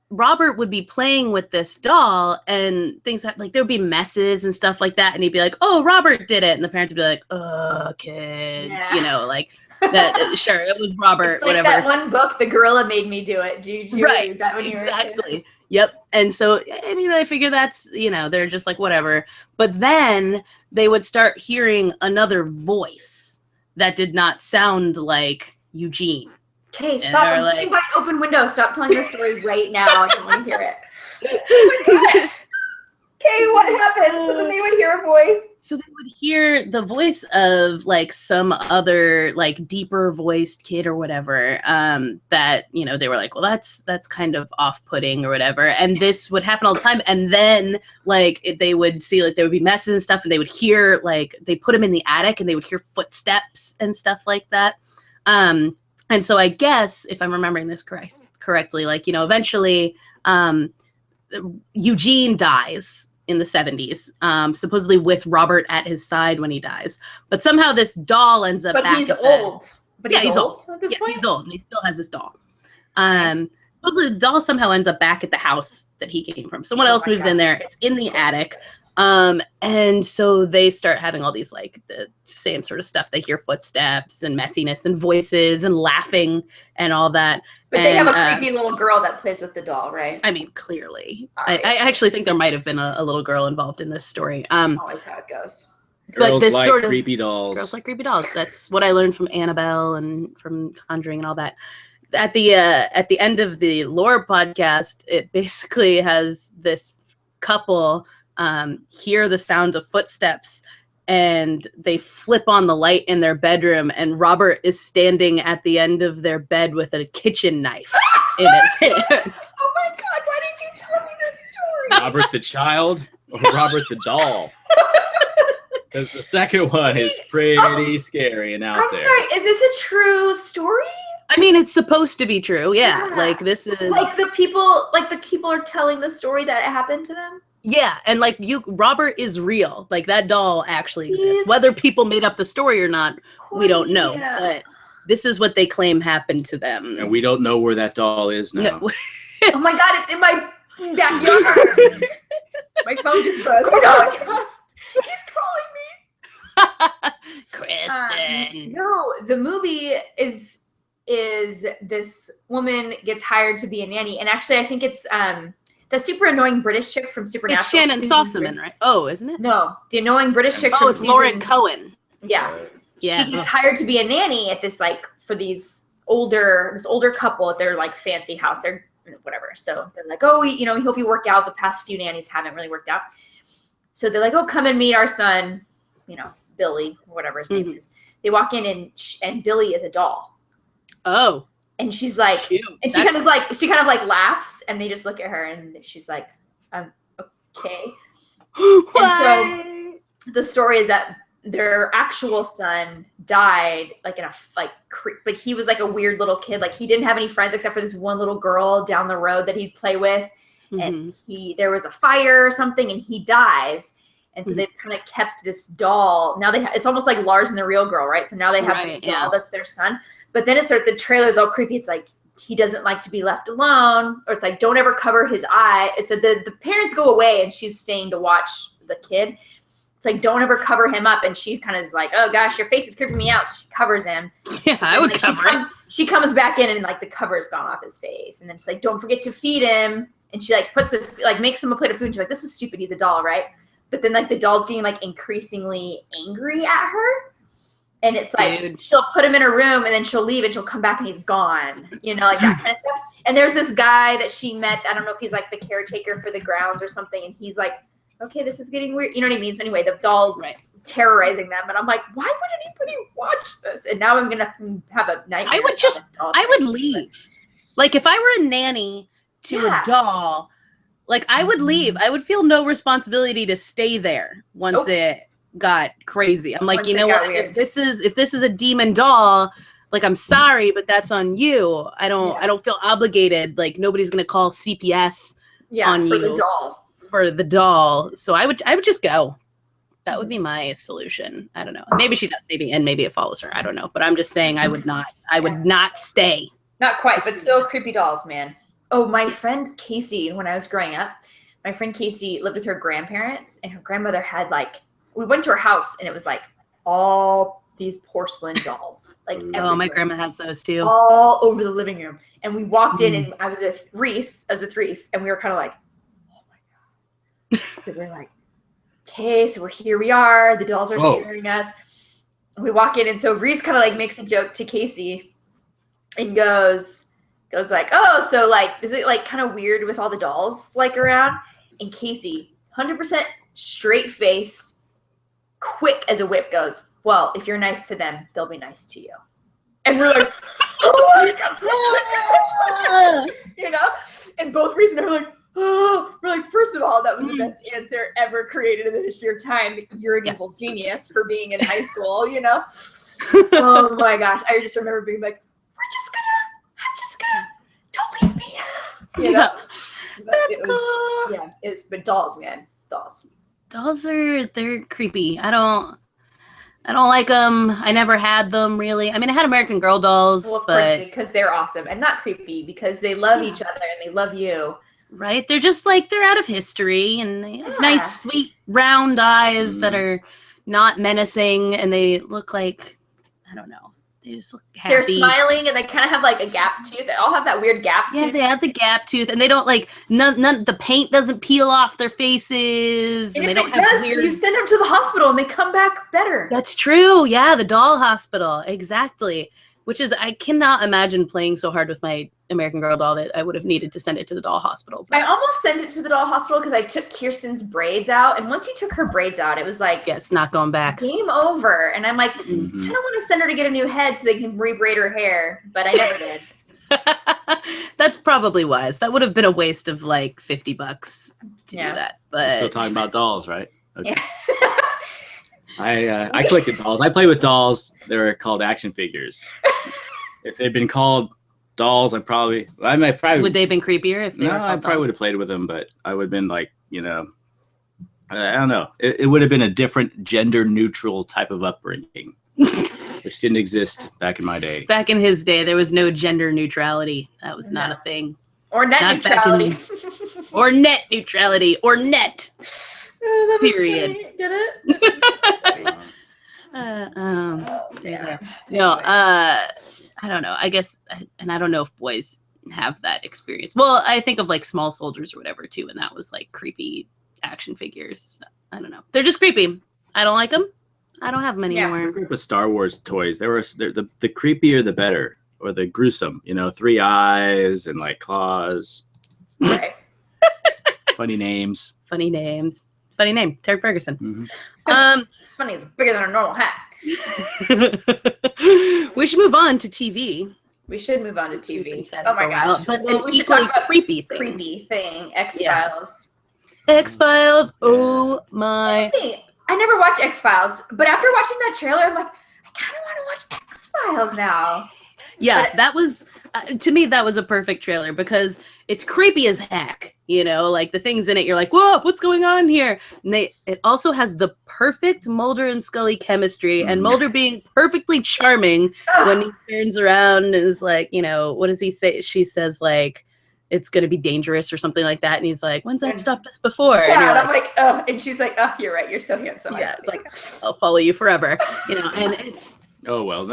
Robert would be playing with this doll, and things like there would be messes and stuff like that, and he'd be like, "Oh, Robert did it," and the parents would be like, "Oh, kids," you know, like that. Sure, it was Robert. It's like whatever. That one book, The Gorilla Made Me Do It. Did you read that when you were exactly? Yep. And so, I mean, I figure that's, you know, they're just like, whatever. But then they would start hearing another voice that did not sound like Eugene. Okay, stop. I'm sitting by an open window. Stop telling this story right now. I don't want to hear it. Oh my God. Okay, what happened? So then they would hear a voice. So they would hear the voice of like some other like deeper voiced kid or whatever, that, you know, they were like, well, that's kind of off-putting or whatever. And this would happen all the time. And then like they would see like there would be messes and stuff, and they would hear like they put them in the attic and they would hear footsteps and stuff like that. And so I guess if I'm remembering this correctly, like, you know, eventually Eugene dies in the 70s, supposedly with Robert at his side when he dies. But somehow this doll ends up back he's old. But he's old at this point? He's old, and he still has his doll. Supposedly the doll somehow ends up back at the house that he came from. Someone else moves in there. It's in the attic. And so they start having all these like the same sort of stuff. They hear footsteps and messiness and voices and laughing and all that. But they have a creepy little girl that plays with the doll, right? I mean, clearly. I actually think there might have been a little girl involved in this story. Always how it goes. Girls this like creepy dolls. Girls like creepy dolls. That's what I learned from Annabelle and from Conjuring and all that. At the end of the Lore podcast, it basically has this couple hear the sound of footsteps, and they flip on the light in their bedroom, and Robert is standing at the end of their bed with a kitchen knife in his hand. Oh my God, why did you tell me this story? Robert the child or Robert the doll? Because the second one is pretty scary and out there. I'm sorry, is this a true story? I mean, it's supposed to be true, yeah. Like this is like the people are telling the story that it happened to them. Yeah, and like Robert is real. Like that doll actually exists. Whether people made up the story or not, we don't know. But this is what they claim happened to them. And we don't know where that doll is now. No. Oh my God, it's in my backyard. My phone just buzzed. Oh my God. He's calling me. Kristen. No, the movie is this woman gets hired to be a nanny, and actually I think it's The super annoying British chick from Supernatural. It's Shannon Sossaman, right? Oh, isn't it? No, the annoying British chick. Oh, it's Lauren Cohen. Yeah. Yeah. She gets hired to be a nanny at this for this older couple at their like fancy house. They're whatever. So they're like, oh, we hope you work out. The past few nannies haven't really worked out. So they're like, oh, come and meet our son, Billy, or whatever his name is. They walk in and Billy is a doll. Oh. And she's like, Shoot, and she kind of like laughs, and they just look at her, and she's like, okay. And so the story is that their actual son died like but he was like a weird little kid. Like he didn't have any friends except for this one little girl down the road that he'd play with. And there was a fire or something, and he dies. And so they've kind of kept this doll. Now it's almost like Lars and the Real Girl, right? So now they have this doll that's their son. But then the trailer's all creepy. It's like, he doesn't like to be left alone. Or it's like, don't ever cover his eye. It's the parents go away, and she's staying to watch the kid. It's like, don't ever cover him up. And she kind of is like, oh gosh, your face is creeping me out. She covers him. Yeah, I would cover him. She comes back in, and like the cover's gone off his face. And then she's like, don't forget to feed him. And she like makes him a plate of food. And she's like, this is stupid. He's a doll, right? But then like the doll's getting like increasingly angry at her. And it's like, she'll put him in a room, and then she'll leave, and she'll come back, and he's gone, like that kind of stuff. And there's this guy that she met. I don't know if he's like the caretaker for the grounds or something. And he's like, okay, this is getting weird. You know what I mean? So anyway, the doll's terrorizing them. And I'm like, why would anybody watch this? And now I'm going to have a nightmare. I would leave. Like if I were a nanny to a doll, like I would leave. I would feel no responsibility to stay there once it got crazy. I'm like, you know what? Weird. If this is a demon doll, like I'm sorry, but that's on you. I don't feel obligated. Like nobody's gonna call CPS on you for the doll. So I would just go. That would be my solution. I don't know. Maybe she does. Maybe it follows her. I don't know. But I'm just saying I would not stay. Not quite, but still creepy dolls, man. Oh, my friend Casey, when I was growing up, my friend Casey lived with her grandparents, and her grandmother had we went to her house, and it was like all these porcelain dolls. Like my grandma has those too. All over the living room. And we walked in, and I was with Reese, and we were kind of like, oh my God. So we're like, okay, so here we are. The dolls are scaring us. We walk in, and so Reese kind of makes a joke to Casey and goes like, oh, so is it kind of weird with all the dolls around? And Casey, 100% straight face, quick as a whip, goes, well, if you're nice to them, they'll be nice to you. And we're like, oh my God. And both Reese and I were like, oh, we're like, first of all, that was the best answer ever created in the history of time. You're an evil genius for being in high school, Oh my gosh. I just remember being like, don't leave me. That's cool. But dolls, man. Dolls. They're creepy. I don't like them. I never had them really. I mean, I had American Girl dolls, well, of course, because they're awesome and not creepy because they love each other and they love you. Right? They're just they're out of history, and they have nice, sweet, round eyes that are not menacing, and they look like, I don't know. They just look happy. They're smiling, and they kind of have a gap tooth. They all have that weird gap tooth. Yeah, they have the gap tooth, and they don't none. The paint doesn't peel off their faces, and they don't have weird. You send them to the hospital, and they come back better. That's true. Yeah, the doll hospital, exactly. Which is, I cannot imagine playing so hard with my American Girl doll that I would have needed to send it to the doll hospital. But I almost sent it to the doll hospital because I took Kirsten's braids out. And once you took her braids out, it was it's not going back. Game over. And I'm like, I don't want to send her to get a new head so they can rebraid her hair. But I never did. That's probably wise. That would have been a waste of $50 to do that. But we're still talking about dolls, right? Okay. I collected dolls. I play with dolls. They're called action figures. If they'd been called dolls, I might probably would they have been creepier if they were called I probably would have played with them, but I would have been I don't know. It would have been a different gender neutral type of upbringing, which didn't exist back in my day. Back in his day, there was no gender neutrality. That was not a thing. Or net neutrality. Or net neutrality. Or net. Period. Funny. Get it? No, I don't know. I guess, and I don't know if boys have that experience. Well, I think of like Small Soldiers or whatever too, and that was like creepy action figures. I don't know. They're just creepy. I don't like them. I don't have them anymore. With Star Wars toys, the creepier the better, or the gruesome. 3 eyes and like claws. Right. Funny names. Funny names. Funny name, Terry Ferguson. Mm-hmm. It's funny. It's bigger than a normal hat. We should move on to TV. We should move on to TV. Oh my gosh. But we should talk about creepy thing. X-Files. Yeah. X-Files. Oh my. I never watched X-Files, but after watching that trailer, I'm like, I kind of want to watch X-Files now. Yeah, that was, to me, that was a perfect trailer because it's creepy as heck. Like the things in it, you're like, whoa, what's going on here? And it also has the perfect Mulder and Scully chemistry, and Mulder being perfectly charming when he turns around and is like, what does he say? She says, like, it's going to be dangerous or something like that. And he's like, when's that stopped us before? Yeah, and I'm like, oh, and she's like, oh, you're right. You're so handsome. Yeah, it's like, I'll follow you forever. And it's. Oh, well,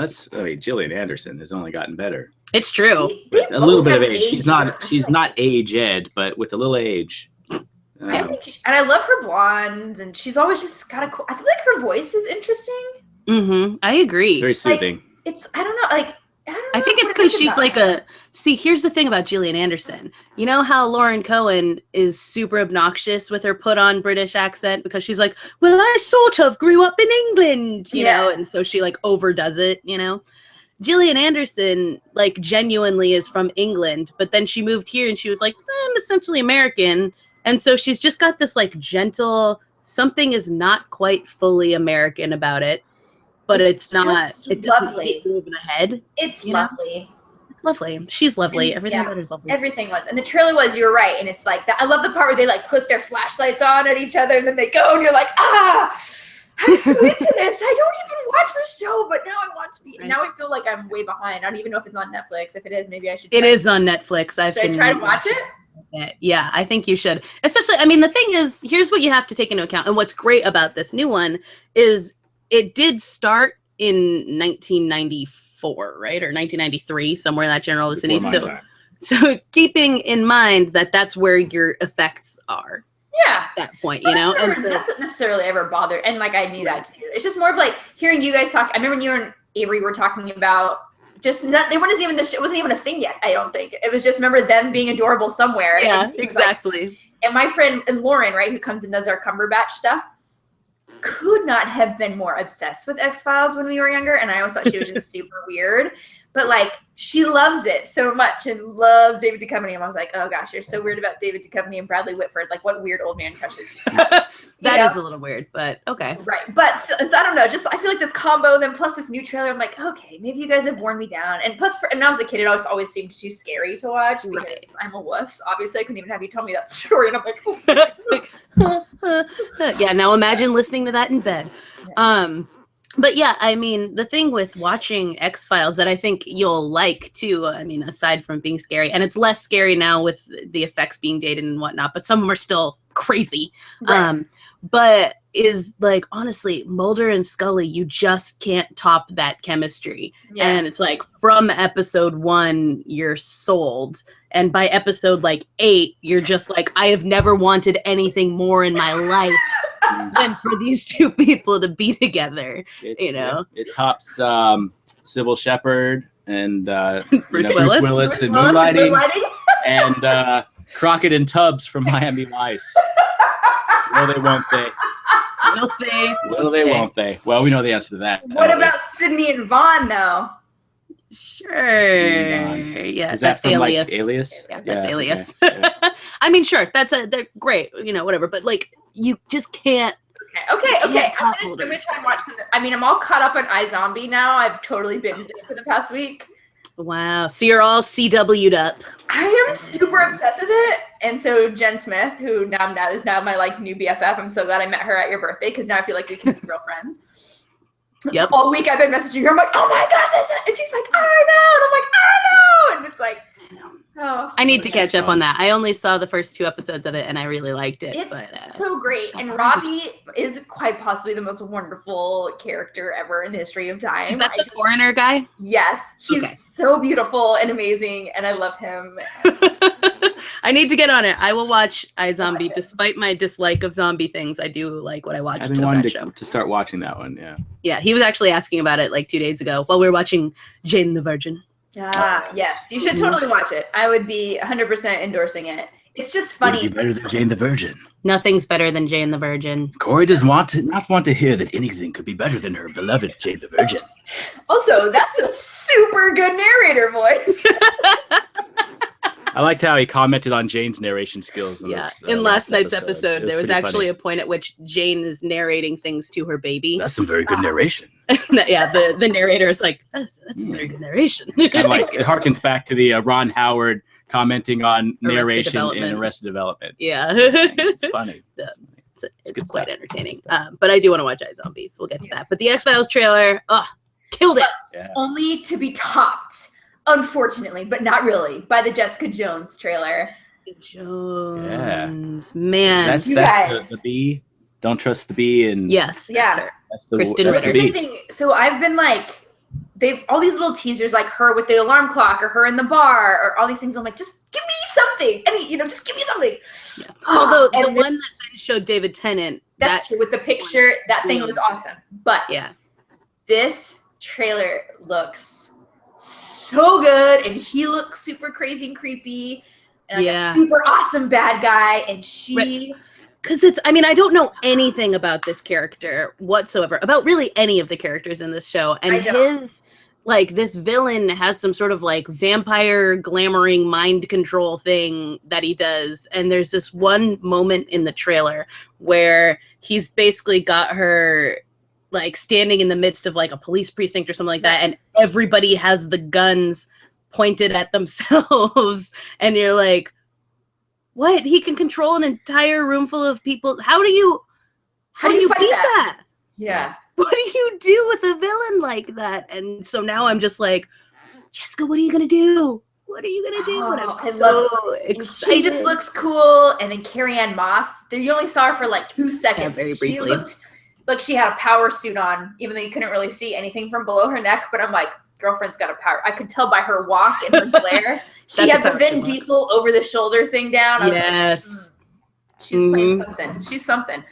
Gillian Anderson has only gotten better. It's true. A little bit of age. She's not age-ed, but with a little age. I think and I love her blonde, and she's always just got a cool. I feel like her voice is interesting. Mm-hmm. I agree. It's very soothing. I don't know. I think it's because she's like see, here's the thing about Gillian Anderson. You know how Lauren Cohen is super obnoxious with her put on British accent because she's like, well, I sort of grew up in England, you know, and so she like overdoes it, Gillian Anderson like genuinely is from England, but then she moved here and she was like, I'm essentially American. And so she's just got this like gentle, something is not quite fully American about it. But it's not. It lovely. Over the head. It's lovely. It's lovely. She's lovely. Everything about her is lovely. Everything was, and the trailer was. You're right, and it's like I love the part where they like click their flashlights on at each other, and then they go, and you're like, I'm so into this. I don't even watch the show, but now I want to be. And now I feel like I'm way behind. I don't even know if it's on Netflix. If it is, maybe I should. It is on Netflix. Should I try to watch it? Yeah, I think you should. Especially, I mean, the thing is, here's what you have to take into account, and what's great about this new one is. It did start in 1994, right? Or 1993, somewhere in that general vicinity. So keeping in mind that that's where your effects are. Yeah. At that point, and so, doesn't necessarily ever bother. And like, I knew that too. It's just more of like hearing you guys talk. I remember when you and Avery were talking about it wasn't even a thing yet. I don't think it was just, remember them being adorable somewhere. Yeah, exactly. Like, and my friend, and Lauren, right, who comes and does our Cumberbatch stuff, could not have been more obsessed with X-Files when we were younger, and I always thought she was just super weird, but like she loves it so much and loves David Duchovny, and I was like, oh gosh, you're so weird about David Duchovny and Bradley Whitford, like what weird old man crushes. That is a little weird, but okay, right? But so I don't know, just I feel like this combo, then plus this new trailer, I'm like, okay, maybe you guys have worn me down, and plus and when I was a kid, it always seemed too scary to watch because I'm a wuss. Obviously, I couldn't even have you tell me that story, and I'm like, oh. Yeah, now imagine listening to that in bed. But yeah, I mean, the thing with watching X-Files that I think you'll like too, I mean, aside from being scary, and it's less scary now with the effects being dated and whatnot, but some of them are still crazy. Right. But is like, honestly, Mulder and Scully, you just can't top that chemistry. Yeah. And it's like from episode 1, you're sold. And by episode like 8, you're just like, I have never wanted anything more in my life than for these two people to be together. It tops Sybil Shepherd and Bruce Willis in Moonlighting, and Crockett and Tubbs from Miami Vice. Will they, won't they? Will they? Will they, won't they? Well, we know the answer to that. What about Sydney and Vaughn, though? Sure. Yeah, that's Alias. Like, Alias? Yeah, that's Alias. Okay. Yeah. I mean, sure, they're great, whatever. But like, you just can't. Okay. I'm gonna try and watch something. I mean, I'm all caught up on iZombie now. I've totally binged it for the past week. Wow. So you're all CW'd up. I am super obsessed with it. And so Jen Smith, who now is my like new BFF, I'm so glad I met her at your birthday because now I feel like we can be real friends. Yep. All week I've been messaging her. I'm like, oh my gosh, and she's like, I know. And I'm like, I know. And it's like, Oh, I need to catch up on that. I only saw the first 2 episodes of it, and I really liked it. It's so great. And Robbie is quite possibly the most wonderful character ever in the history of time. Is that the coroner guy? Yes. He's so beautiful and amazing, and I love him. I need to get on it. I will watch iZombie. Despite my dislike of zombie things, I do like what I watched. I've been wanting to start watching that one, yeah. Yeah, he was actually asking about it like 2 days ago while we were watching Jane the Virgin. Yes. You should totally watch it. I would be 100% endorsing it. It's just funny. Would be better than Jane the Virgin. Nothing's better than Jane the Virgin. Corey does not want to hear that anything could be better than her beloved Jane the Virgin. Also, that's a super good narrator voice. I liked how he commented on Jane's narration skills. In last night's episode, there was actually a point at which Jane is narrating things to her baby. That's some very good narration. The narrator is like, that's a very good narration. Kind of like it harkens back to the Ron Howard commenting on narration in Arrested Development. Yeah, it's funny. It's quite entertaining. But I do want to watch iZombie, so we'll get to that. But the X-Files trailer, killed it. Only to be topped, unfortunately, but not really, by the Jessica Jones trailer. Jones, man, that's the bee. Don't trust the bee, and that's her. That's the Kristen that's Ritter. the bee. Thing, so I've been like, they've all these little teasers, like her with the alarm clock, or her in the bar, or all these things. I'm like, just give me something. Just give me something. Yeah. Although the one that then showed David Tennant, that's true with the picture. That thing was awesome. But this trailer looks so good, and he looks super crazy and creepy, and like a super awesome bad guy, and she. Because I don't know anything about this character whatsoever, about really any of the characters in this show. And this villain has some sort of like vampire glamoring mind control thing that he does. And there's this one moment in the trailer where he's basically got her like standing in the midst of like a police precinct or something like that. And everybody has the guns pointed at themselves. And you're like, what? He can control an entire room full of people. How do you beat that? Yeah. What do you do with a villain like that? And so now I'm just like, Jessica, what are you gonna do? What are you gonna do? And I'm so excited. She just looks cool. And then Carrie Ann Moss, you only saw her for like 2 seconds. Very briefly. She looked like she had a power suit on, even though you couldn't really see anything from below her neck. But I'm like, girlfriend's got a power. I could tell by her walk and her glare. She had the Vin Diesel over the shoulder thing down. I was like, she's playing something. She's something.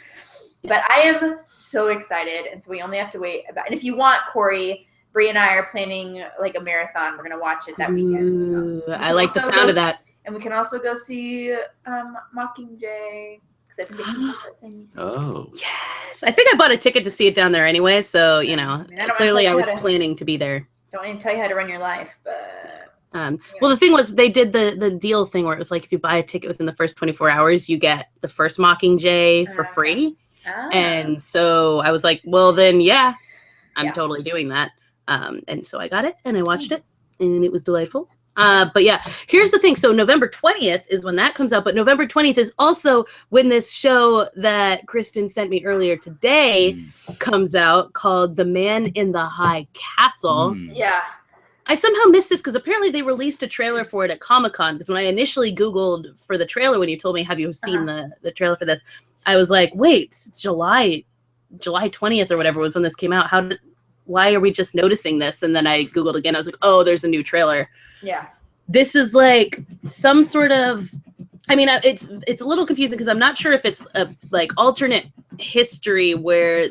But I am so excited, and so we only have to wait about. And if you want, Corey, Bree and I are planning like a marathon. We're gonna watch it that weekend. So I like the sound of that. And we can also go see Mockingjay. I think it comes out that same. Oh yes! I think I bought a ticket to see it down there anyway. So clearly I was planning to be there. Don't even tell you how to run your life, but well, the thing was they did the deal thing where it was like if you buy a ticket within the first 24 hours, you get the first Mockingjay for free. And so I was like, well, then I'm totally doing that. And so I got it and I watched it and it was delightful. But here's the thing. So November 20th is when that comes out, but November 20th is also when this show that Kristen sent me earlier today comes out called The Man in the High Castle. Yeah. I somehow missed this because apparently they released a trailer for it at Comic-Con, because when I initially Googled for the trailer, when you told me, have you seen the trailer for this? I was like, wait, July 20th or whatever was when this came out. Why are we just noticing this? And then I Googled again. I was like, oh, there's a new trailer. Yeah. This is like some sort of, it's a little confusing because I'm not sure if it's a like alternate history where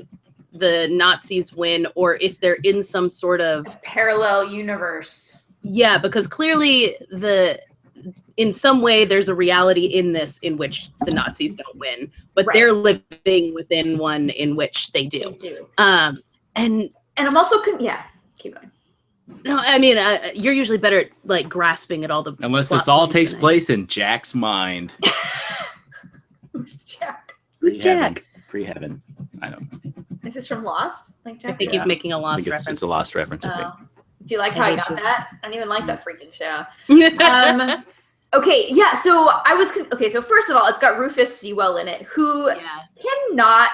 the Nazis win or if they're in some sort of parallel universe. Yeah, because clearly in some way there's a reality in this in which the Nazis don't win, but they're living within one in which they do. And I'm also keep going. No, you're usually better at like grasping at all the. Unless this all takes place in Jack's mind. Who's Jack? Who's Jack? Free heaven. I don't know. Is this from Lost? Like Jack? I think he's making a Lost reference. It's a Lost reference. I think. Do you like how I got that? I don't even like that freaking show. Okay, yeah. So I was so first of all, it's got Rufus Sewell in it, who cannot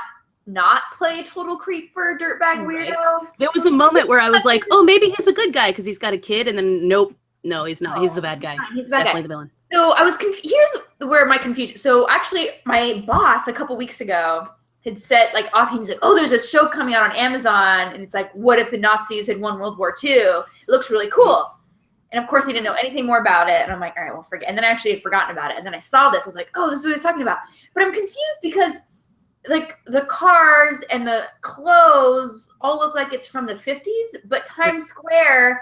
not play total creeper dirtbag weirdo. There was a moment where I was like, oh, maybe he's a good guy because he's got a kid, and then nope, No, he's not. He's the bad guy. He's the bad Definitely guy. the villain. So I was here's where my confusion. So actually, my boss a couple weeks ago had said, like, offhand, he's like, "Oh, there's a show coming out on Amazon, and it's like, what if the Nazis had won World War II? It looks really cool." And of course, he didn't know anything more about it. And I'm like, all right, well, forget. And then I actually had forgotten about it. And then I saw this. I was like, oh, this is what he was talking about. But I'm confused because, like, the cars and the clothes all look like it's from the 50s, but Times Square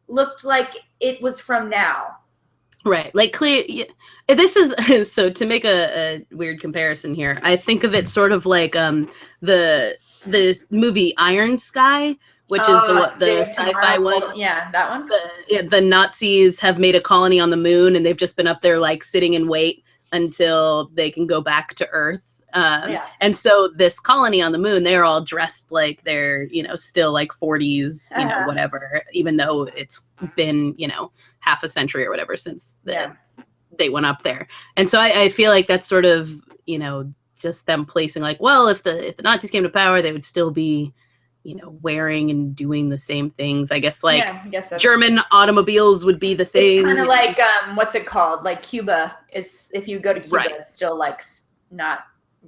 looked like it was from now. Right. Like, clear. This is so to make a weird comparison here. I think of it sort of like the movie Iron Sky, which is the sci-fi one. Yeah, that one. The Nazis have made a colony on the moon, and they've just been up there like sitting in wait until they can go back to Earth. And so this colony on the moon, they're all dressed like they're, you know, still like 40s, you know, whatever, even though it's been, you know, half a century or whatever since they went up there. And so I feel like that's sort of, you know, just them placing like, well, if the Nazis came to power, they would still be, you know, wearing and doing the same things. I guess like German automobiles would be the thing. It's kind of like, what's it called? Like Cuba is, if you go to Cuba, it's still like not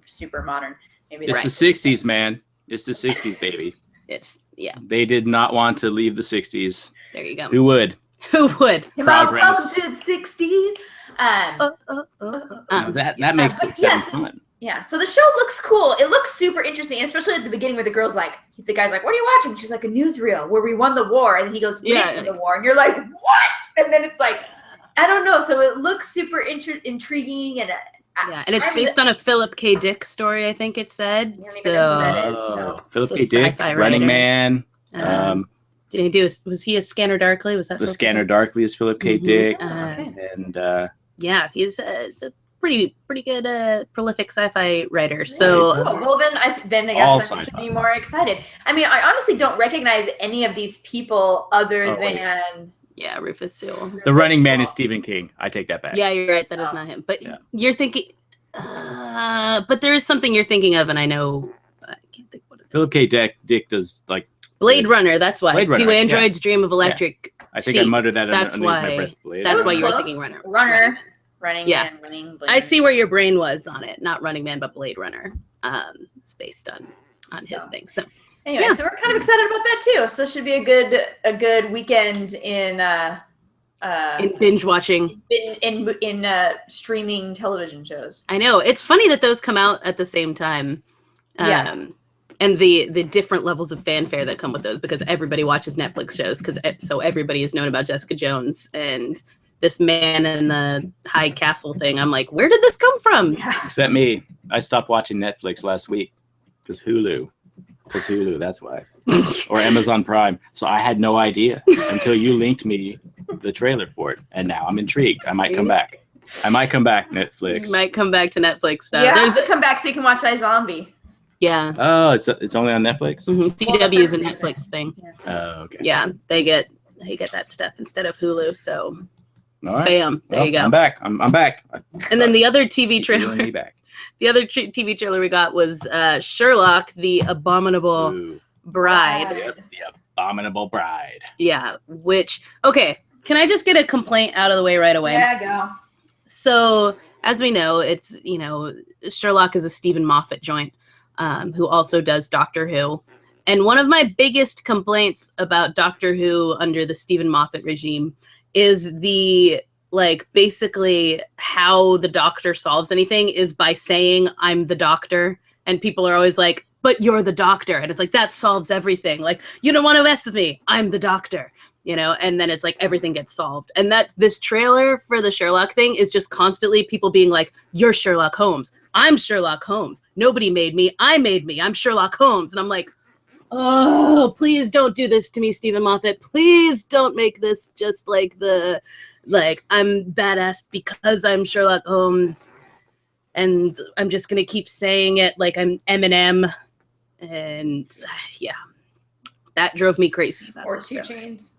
super modern. Maybe it's the 60s, man. It's the 60s, baby. It's, They did not want to leave the 60s. There you go. Who would? Who would? Progress. To the 60s. That makes it sound fun. Yeah, so the show looks cool. It looks super interesting, especially at the beginning where the girl's like, the guy's like, "What are you watching?" She's like, "A newsreel where we won the war," and then he goes, "We didn't win the war," and you're like, "What?" And then it's like, I don't know. So it looks super intriguing, and and it's based on a Philip K. Dick story, I think it said. Philip K. Dick, Running Man. Did he do? Was he a Scanner Darkly? Was that the Scanner Darkly? Is Philip K. Dick, and he's a pretty good prolific sci-fi writer. So well, then I guess I should be more excited. I mean, I honestly don't recognize any of these people other than Rufus Sewell. The Running Man is Stephen King. I take that back. Yeah, you're right. That is not him. But you're thinking. But there is something you're thinking of, and I know I can't think what it is. Philip K. Dick does like Blade Runner. That's why. Blade Runner, Do androids dream of electric? I think I muttered that. That's why. That's why you're thinking Runner. Running Man, Blade I see where your brain was on it. Not Running Man, but Blade Runner. It's based on his thing. So anyway, so we're kind of excited about that too. So it should be a good weekend in binge watching, in streaming television shows. I know it's funny that those come out at the same time. And the different levels of fanfare that come with those, because everybody watches Netflix shows, so everybody has known about Jessica Jones and this Man in the High Castle thing. I'm like, where did this come from? Except me. I stopped watching Netflix last week because Hulu, that's why. Or Amazon Prime. So I had no idea until you linked me the trailer for it. And now I'm intrigued. I might come back. Netflix. You might come back to Netflix. Come back so you can watch iZombie. Yeah. Oh, it's only on Netflix? CW is a Netflix thing. Oh, okay. Yeah, they get that stuff instead of Hulu, so all right. Bam. There you go. I'm back. I'm back. And then the other TV trailer. The other TV trailer we got was Sherlock, the Abominable Bride. The Abominable Bride. Yeah. Which can I just get a complaint out of the way right away? Yeah, go. So as we know, it's Sherlock is a Stephen Moffat joint, who also does Doctor Who. And one of my biggest complaints about Doctor Who under the Stephen Moffat regime is basically how the Doctor solves anything is by saying, "I'm the Doctor." And people are always like, "But you're the Doctor." And it's like, that solves everything. Like, you don't want to mess with me. I'm the Doctor, and then it's like everything gets solved. And that's this trailer for the Sherlock thing is just constantly people being like, "You're Sherlock Holmes. I'm Sherlock Holmes. Nobody made me. I made me. I'm Sherlock Holmes." And I'm like, oh, please don't do this to me, Stephen Moffat. Please don't make this just like I'm badass because I'm Sherlock Holmes. And I'm just going to keep saying it like I'm Eminem. And that drove me crazy. Or 2 Chainz.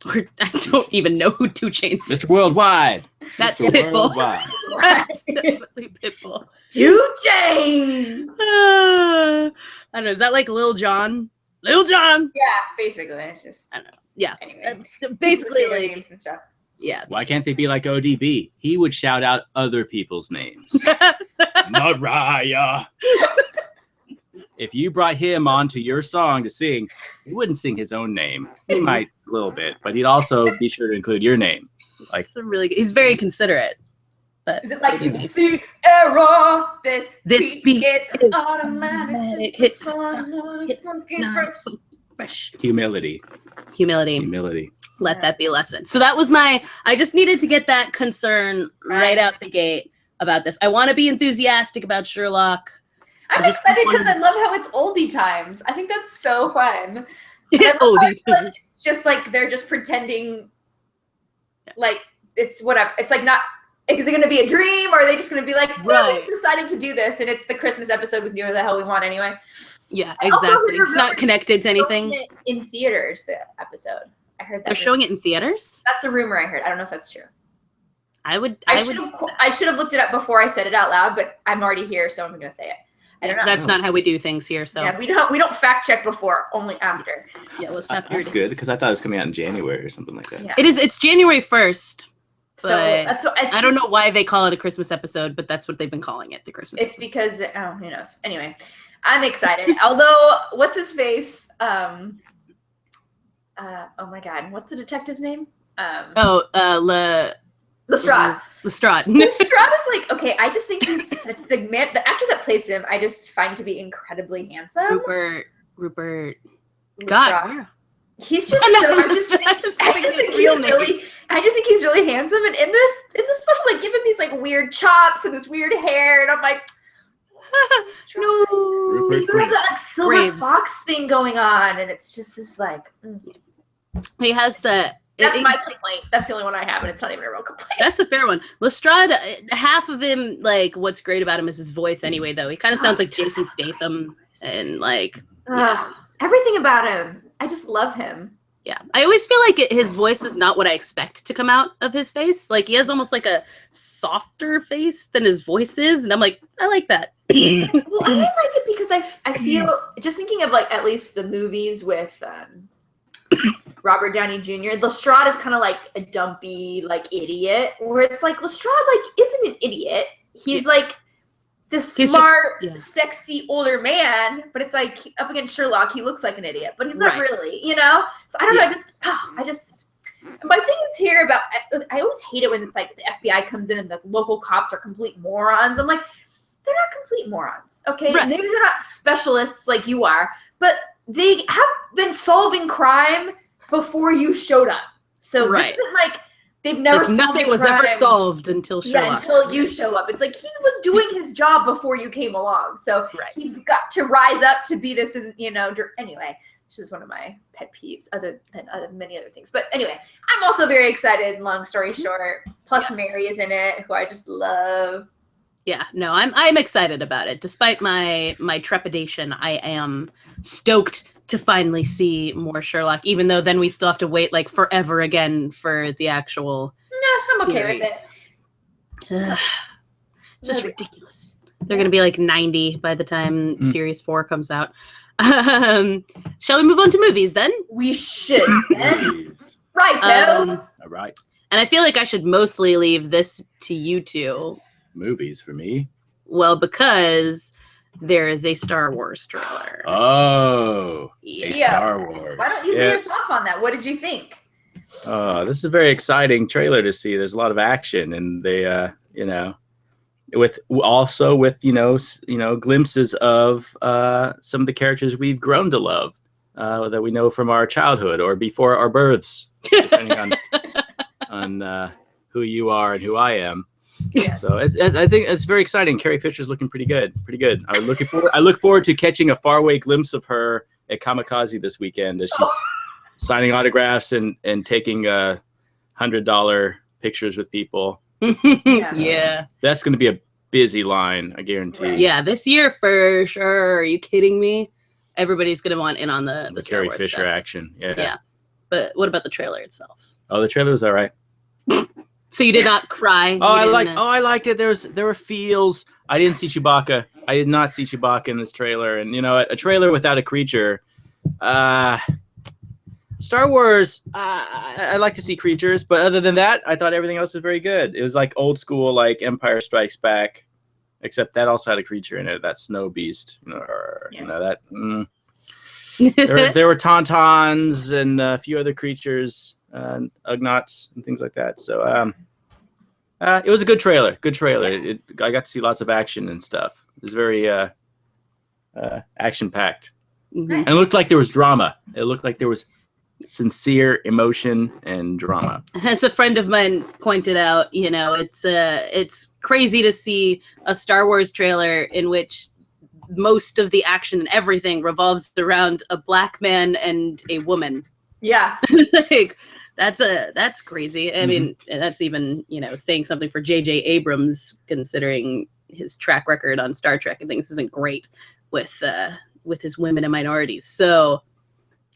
Or I don't even know who 2 Chainz is. Mr. Worldwide. That's Pitbull. That's definitely Pitbull. 2 Chainz. I don't know. Is that like Lil Jon? Lil Jon. Yeah, basically. It's just. I don't know. Yeah. Anyway, basically, names and stuff. Yeah. Why can't they be like ODB? He would shout out other people's names. Mariah. If you brought him onto your song to sing, he wouldn't sing his own name. He might a little bit, but he'd also be sure to include your name. Like, it's a really good, he's very considerate. But is it like Sierra? This beat gets automatic hit. Fresh. humility. Let that be a lesson. So that was I just needed to get that concern right out the gate about this. I want to be enthusiastic about Sherlock. I'm excited because I love how it's oldie times. I think that's so fun. It's just like they're just pretending like it's whatever. It's like not, is it going to be a dream or are they just going to be like, well, we just decided to do this and it's the Christmas episode with whatever the hell we want anyway. Yeah, exactly. It's not connected to anything. In theaters, the episode. I heard that. They're showing it in theaters? That's the rumor I heard. I don't know if that's true. I should have looked it up before I said it out loud, but I'm already here, so I'm going to say it. I don't know. That's not how we do things here. So yeah, we don't fact check before, only after. Yeah, let's not. That's good because I thought it was coming out in January or something like that. Yeah. It is. It's January 1st. So that's what I don't know why they call it a Christmas episode, but that's what they've been calling it, the Christmas. It's episode. because who knows? Anyway, I'm excited. Although, what's his face? Oh my God, what's the detective's name? Lestrade. Lestrade. Lestrade is like, okay, I just think he's such the man. The actor that plays him, I just find to be incredibly handsome. Rupert. Lestrade. God. He's just. I just think he's really handsome, and in this special, like, give him these like weird chops and this weird hair, and I'm like, no. You have that like silver fox thing going on, and it's just this like. He has the. That's my complaint. That's the only one I have, and it's not even a real complaint. That's a fair one. Lestrade, half of him, like, what's great about him is his voice anyway, though. He kind of sounds like Jason Statham, and like everything about him. I just love him. Yeah. I always feel like his voice is not what I expect to come out of his face. Like, he has almost like a softer face than his voice is, and I'm like, I like that. Well, I like it because I feel, just thinking of like at least the movies with Robert Downey Jr. Lestrade is kind of like a dumpy, like, idiot, where it's like Lestrade like isn't an idiot. He's like this smart, sexy older man, but it's like up against Sherlock, he looks like an idiot, but he's not really, you know. So I don't know. I just. My thing is here about. I always hate it when it's like the FBI comes in and the local cops are complete morons. I'm like, they're not complete morons, okay? Right. Maybe they're not specialists like you are, but they have been solving crime before you showed up. So this isn't like they've never solved nothing was ever solved until Sherlock. Yeah, until you show up. It's like he was doing his job before you came along. So he got to rise up to be this, and anyway, which is one of my pet peeves, other than many other things. But anyway, I'm also very excited. Long story short, plus Mary is in it, who I just love. Yeah, no, I'm excited about it. Despite my trepidation, I am stoked to finally see more Sherlock, even though then we still have to wait like forever again for the actual I'm series. okay with it. Just ridiculous. They're going to be like 90 by the time Series 4 comes out. Shall we move on to movies then? We should. Right, Joe. All right. And I feel like I should mostly leave this to you two. Movies for me? Well, because there is a Star Wars trailer. Oh, a Star Wars. Why don't you lead us off on that? What did you think? This is a very exciting trailer to see. There's a lot of action, and they, with glimpses of some of the characters we've grown to love that we know from our childhood or before our births, depending on who you are and who I am. Yes. So I think it's very exciting. Carrie Fisher's looking pretty good. I look forward to catching a faraway glimpse of her at Kamikaze this weekend as she's signing autographs and taking $100 pictures with people. Yeah. That's going to be a busy line, I guarantee. Right. Yeah, this year for sure. Are you kidding me? Everybody's going to want in on the Carrie Fisher stuff. action. Yeah. But what about the trailer itself? Oh, the trailer was all right. So you did not cry? I liked it. There were feels. I didn't see Chewbacca. I did not see Chewbacca in this trailer. And, a trailer without a creature, Star Wars, I like to see creatures, but other than that, I thought everything else was very good. It was like old school, like Empire Strikes Back, except that also had a creature in it, that snow beast. You know that. There were tauntauns and a few other creatures, Ugnaughts and things like that. So it was a good trailer. Good trailer. I got to see lots of action and stuff. It was very action packed, and it looked like there was drama. It looked like there was sincere emotion and drama. As a friend of mine pointed out, it's crazy to see a Star Wars trailer in which most of the action and everything revolves around a black man and a woman. Yeah. Like that's crazy. I mean, that's even, saying something for J.J. Abrams, considering his track record on Star Trek and things isn't great with his women and minorities. So,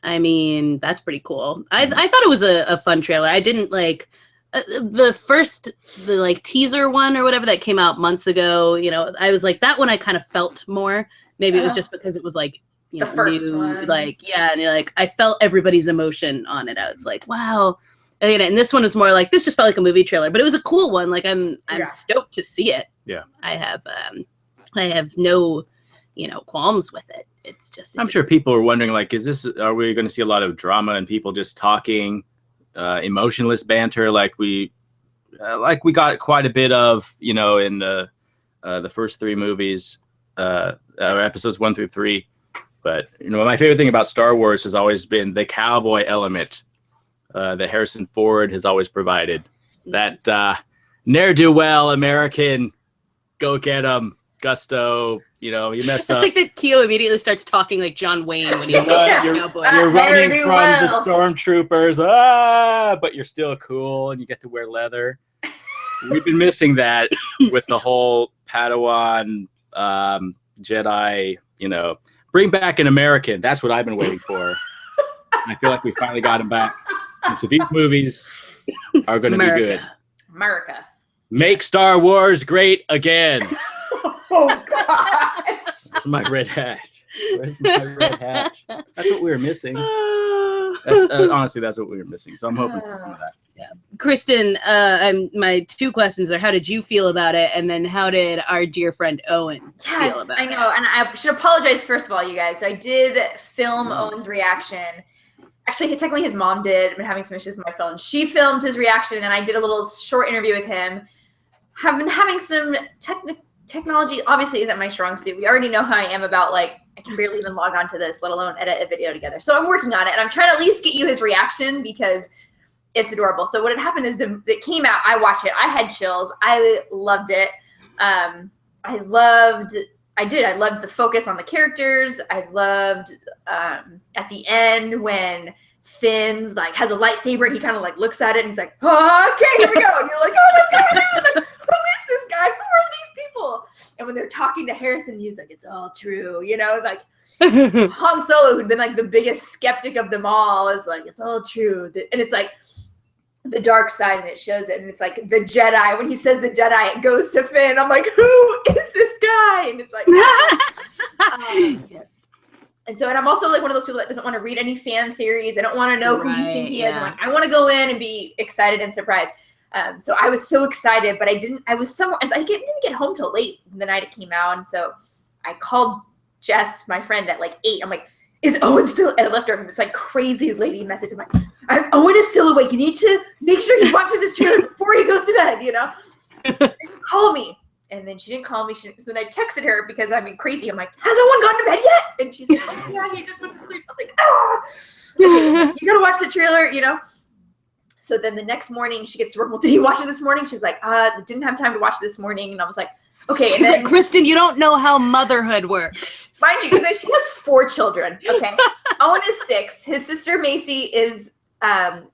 I mean, that's pretty cool. I thought it was a fun trailer. I didn't like the teaser one or whatever that came out months ago. I was like, that one I kind of felt more. Maybe it was just because it was like, the first new, one. and you're like, I felt everybody's emotion on it. I was like, wow. And this one was more like, this just felt like a movie trailer, but it was a cool one. Like I'm stoked to see it. Yeah. I have no, qualms with it. It's just, I'm sure people are wondering, like, are we going to see a lot of drama and people just talking, emotionless banter like we got quite a bit of, in the first three movies, episodes 1 through 3. But, my favorite thing about Star Wars has always been the cowboy element that Harrison Ford has always provided. That ne'er-do-well American, go get 'em, gusto, you mess up. I think that Keo immediately starts talking like John Wayne when he's you're running from the stormtroopers, but you're still cool and you get to wear leather. We've been missing that with the whole Padawan Jedi, bring back an American. That's what I've been waiting for. I feel like we finally got him back. And so these movies are going to be good. America. Make Star Wars great again. Oh, gosh. That's my red hat. Where's my red hat? That's what we were missing. Honestly, that's what we were missing. So I'm hoping for some of that. Yeah. Kristen, my two questions are, how did you feel about it? And then how did our dear friend Owen feel about it? I know. And I should apologize, first of all, you guys. I did film Owen's reaction. Actually, technically his mom did. I've been having some issues with my phone. She filmed his reaction, and I did a little short interview with him. Have been having some technology obviously isn't my strong suit. We already know how I am about, I can barely even log on to this, let alone edit a video together. So I'm working on it, and I'm trying to at least get you his reaction because it's adorable. So what had happened is it came out. I watched it. I had chills. I loved it. I loved the focus on the characters. I loved at the end when Finn's has a lightsaber and he kind of looks at it and he's like, oh, okay, here we go. And you're like, oh, what's going on? Who is this guy? Who are these people? And when they're talking to Harrison, he's like, it's all true. Han Solo, who'd been the biggest skeptic of them all, is like, it's all true. And it's the dark side, and it shows it. And it's the Jedi. When he says the Jedi, it goes to Finn. I'm like, who is this guy? And it's yes. And I'm also one of those people that doesn't want to read any fan theories. I don't want to know who you think he is. I want to go in and be excited and surprised. So I was so excited, but I didn't get home till late the night it came out. And so I called Jess, my friend, at 8. I'm like, is Owen still? And I left her this crazy lady message. I'm like, Owen is still awake. You need to make sure he watches his trailer before he goes to bed, Call me. And then she didn't call me. So then I texted her because I'm crazy. I'm like, has Owen gone to bed yet? And she's like, oh, yeah, he just went to sleep. I was like, okay, you gotta watch the trailer, So then the next morning she gets to work. Well, did you watch it this morning? She's like, didn't have time to watch it this morning. And I was like, okay. She's like, Kristen, you don't know how motherhood works. Mind you, guys, she has 4 children. Okay. Owen is 6. His sister Macy is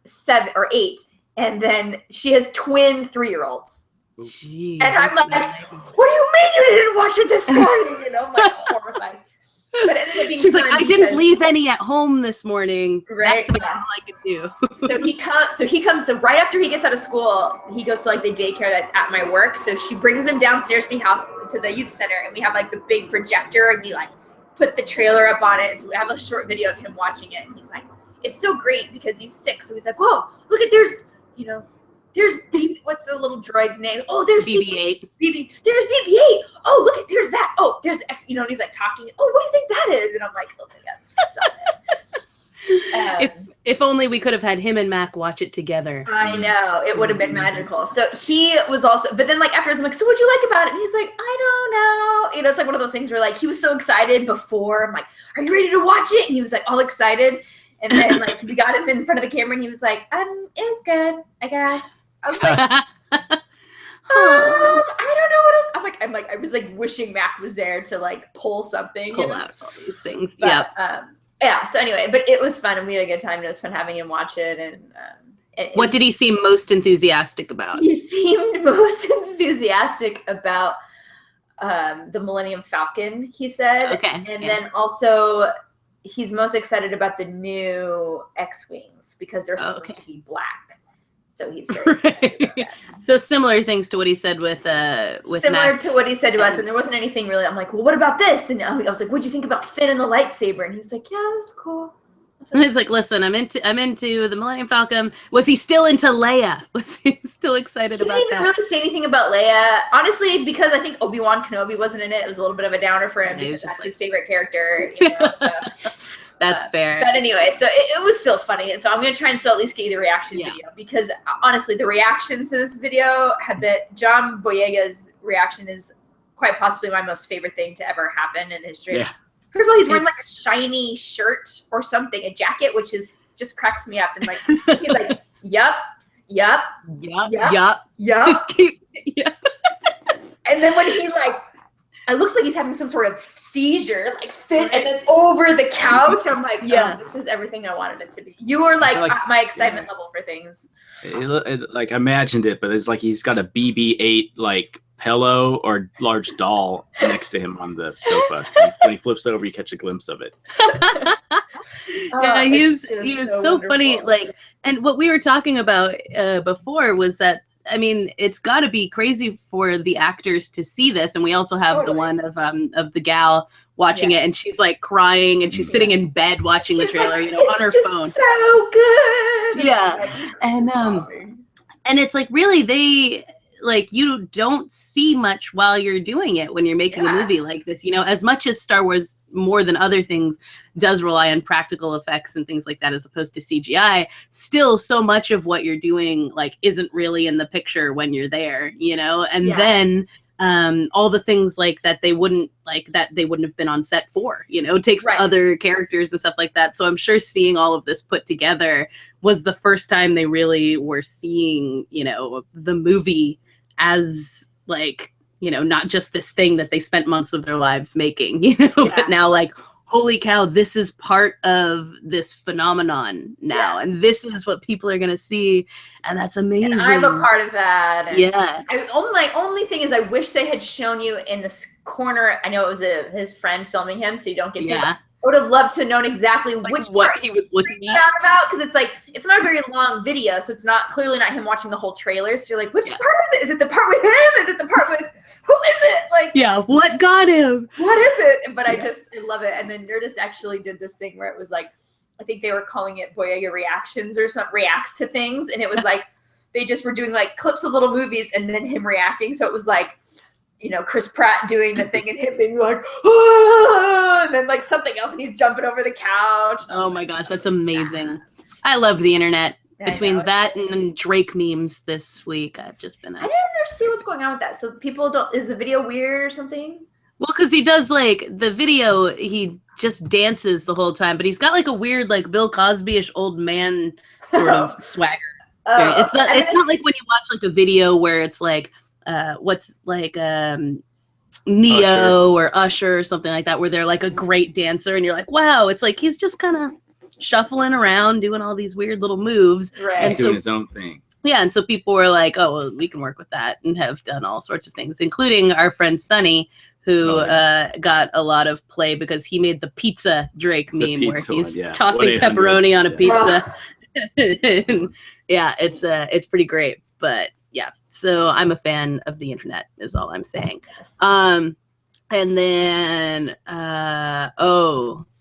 7 or 8. And then she has twin 3-year-olds. Jeez, and I'm like, what do you mean you didn't watch it this morning? I'm horrified. But it ended up being she's like, I didn't leave any at home this morning. Right? That's about all I could do. So right after he gets out of school, he goes to the daycare that's at my work. So she brings him downstairs to the house, to the youth center, and we have the big projector, and we put the trailer up on it. And so we have a short video of him watching it, and he's like, it's so great because he's 6, so he's like, whoa, look at there's what's the little droid's name? Oh, there's BB-8. There's BB-8. Oh, look at there's that. Oh, there's X. And he's like talking. Oh, what do you think that is? And I'm like, oh my god, stop it. If only we could have had him and Mac watch it together. I know, it would have been magical. So he was also, but then like afterwards, I'm like, so what'd you like about it? And he's like, I don't know. It's like one of those things where like he was so excited before. I'm like, are you ready to watch it? And he was like all excited. And then like we got him in front of the camera, and he was like, it was good, I guess. I was like, I don't know what else. I was like wishing Mac was there to like pull something. Pull out all these things. But, yeah. So anyway, but it was fun, and we had a good time. And it was fun having him watch it. And what did he seem most enthusiastic about? He seemed most enthusiastic about the Millennium Falcon. He said, okay, and then also he's most excited about the new X-wings because they're supposed to be black. So he's very excited about that. So similar things to what he said with similar Mac. to what he said to us, and there wasn't anything really. I'm like, well, what about this? And I was like, what'd you think about Finn and the lightsaber? And he's like, yeah, that's cool. He's like, listen, I'm into the Millennium Falcon. Was he still into Leia? Was he still excited about that? He didn't even really say anything about Leia, honestly, because I think Obi-Wan Kenobi wasn't in it. It was a little bit of a downer for him because that's his favorite character. So. That's fair. But anyway, so it was still funny. And so I'm going to try and still at least get you the reaction video because honestly, the reactions to this video have been, John Boyega's reaction is quite possibly my most favorite thing to ever happen in history. Yeah. First of all, he's wearing like a shiny shirt or something, a jacket, which is just cracks me up. And like, he's like, yup. And then when he like, it looks like he's having some sort of seizure, like fit, and then over the couch. I'm like, oh, this is everything I wanted it to be. You were like my excitement level for things. Like I imagined it, but it's like he's got a BB-8 like pillow or large doll next to him on the sofa. When he flips over, you catch a glimpse of it. He is so funny. Like, and what we were talking about before was that, I mean, it's got to be crazy for the actors to see this, and we also have the one of the gal watching it, and she's like crying, and she's sitting in bed watching the trailer, like, on her phone. So good. Yeah, and it's like really they. Like, you don't see much while you're doing it when you're making a movie like this. As much as Star Wars, more than other things, does rely on practical effects and things like that as opposed to CGI, still so much of what you're doing, like, isn't really in the picture when you're there, And then all the things like that they wouldn't have been on set for, it takes other characters and stuff like that. So I'm sure seeing all of this put together was the first time they really were seeing, the movie as like, not just this thing that they spent months of their lives making, but now like, holy cow, this is part of this phenomenon now. And this is what people are going to see. And that's amazing. And I'm a part of that. And only thing is I wish they had shown you in this corner. I know it was his friend filming him, so you don't get to. I would have loved to have known exactly like which what he was looking at about, because it's like it's not a very long video, so it's not clearly not him watching the whole trailer. So you're like, which part is it? Is it the part with him? Is it the part with who is it? Like, what got him? What is it? But I love it. And then Nerdist actually did this thing where it was like, I think they were calling it Boyega reactions or something, reacts to things, and it was like they just were doing like clips of little movies and then him reacting. So it was like, Chris Pratt doing the thing and him being like, ah! And then like something else, and he's jumping over the couch. Oh my gosh, that's amazing. I love the internet. Between that and Drake memes this week, I've just been. I didn't understand what's going on with that. So people don't. Is the video weird or something? Well, because he does like the video, he just dances the whole time, but he's got like a weird like Bill Cosby-ish old man sort of swagger. It's not like when you watch like a video where it's like. What's like Neo or Usher or something like that, where they're like a great dancer and you're like, wow, it's like he's just kind of shuffling around doing all these weird little moves. Right. He's doing his own thing. Yeah, and so people were like, oh, well, we can work with that, and have done all sorts of things, including our friend Sonny, who got a lot of play because he made the pizza Drake meme where he's tossing pepperoni on a pizza. It's pretty great, but yeah, so I'm a fan of the internet is all I'm saying. Yes. And then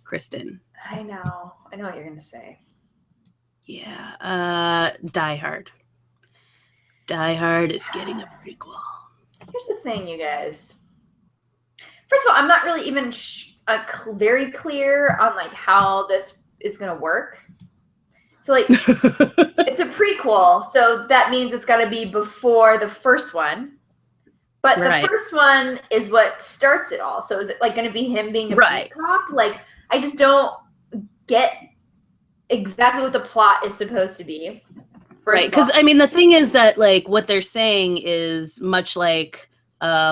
Kristen, I know what you're gonna say. Yeah. Die Hard. Die Hard is getting a prequel. Here's the thing, you guys. First of all, I'm not really even very clear on like how this is gonna work. So like, it's a prequel, so that means it's got to be before the first one. But the first one is what starts it all. So is it like going to be him being a beat cop? Like, I just don't get exactly what the plot is supposed to be. Right, because I mean, the thing is that like what they're saying is much like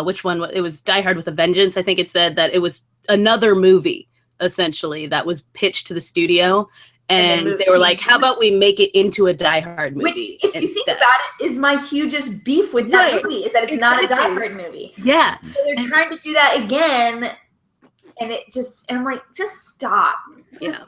which one? It was Die Hard with a Vengeance. I think it said that it was another movie essentially that was pitched to the studio. And they were like, how about we make it into a Die Hard movie? Which, if you think about it, is my hugest beef with that movie, is that it's not a Die Hard movie. Yeah. So they're trying to do that again, and I'm like, just stop. Yeah.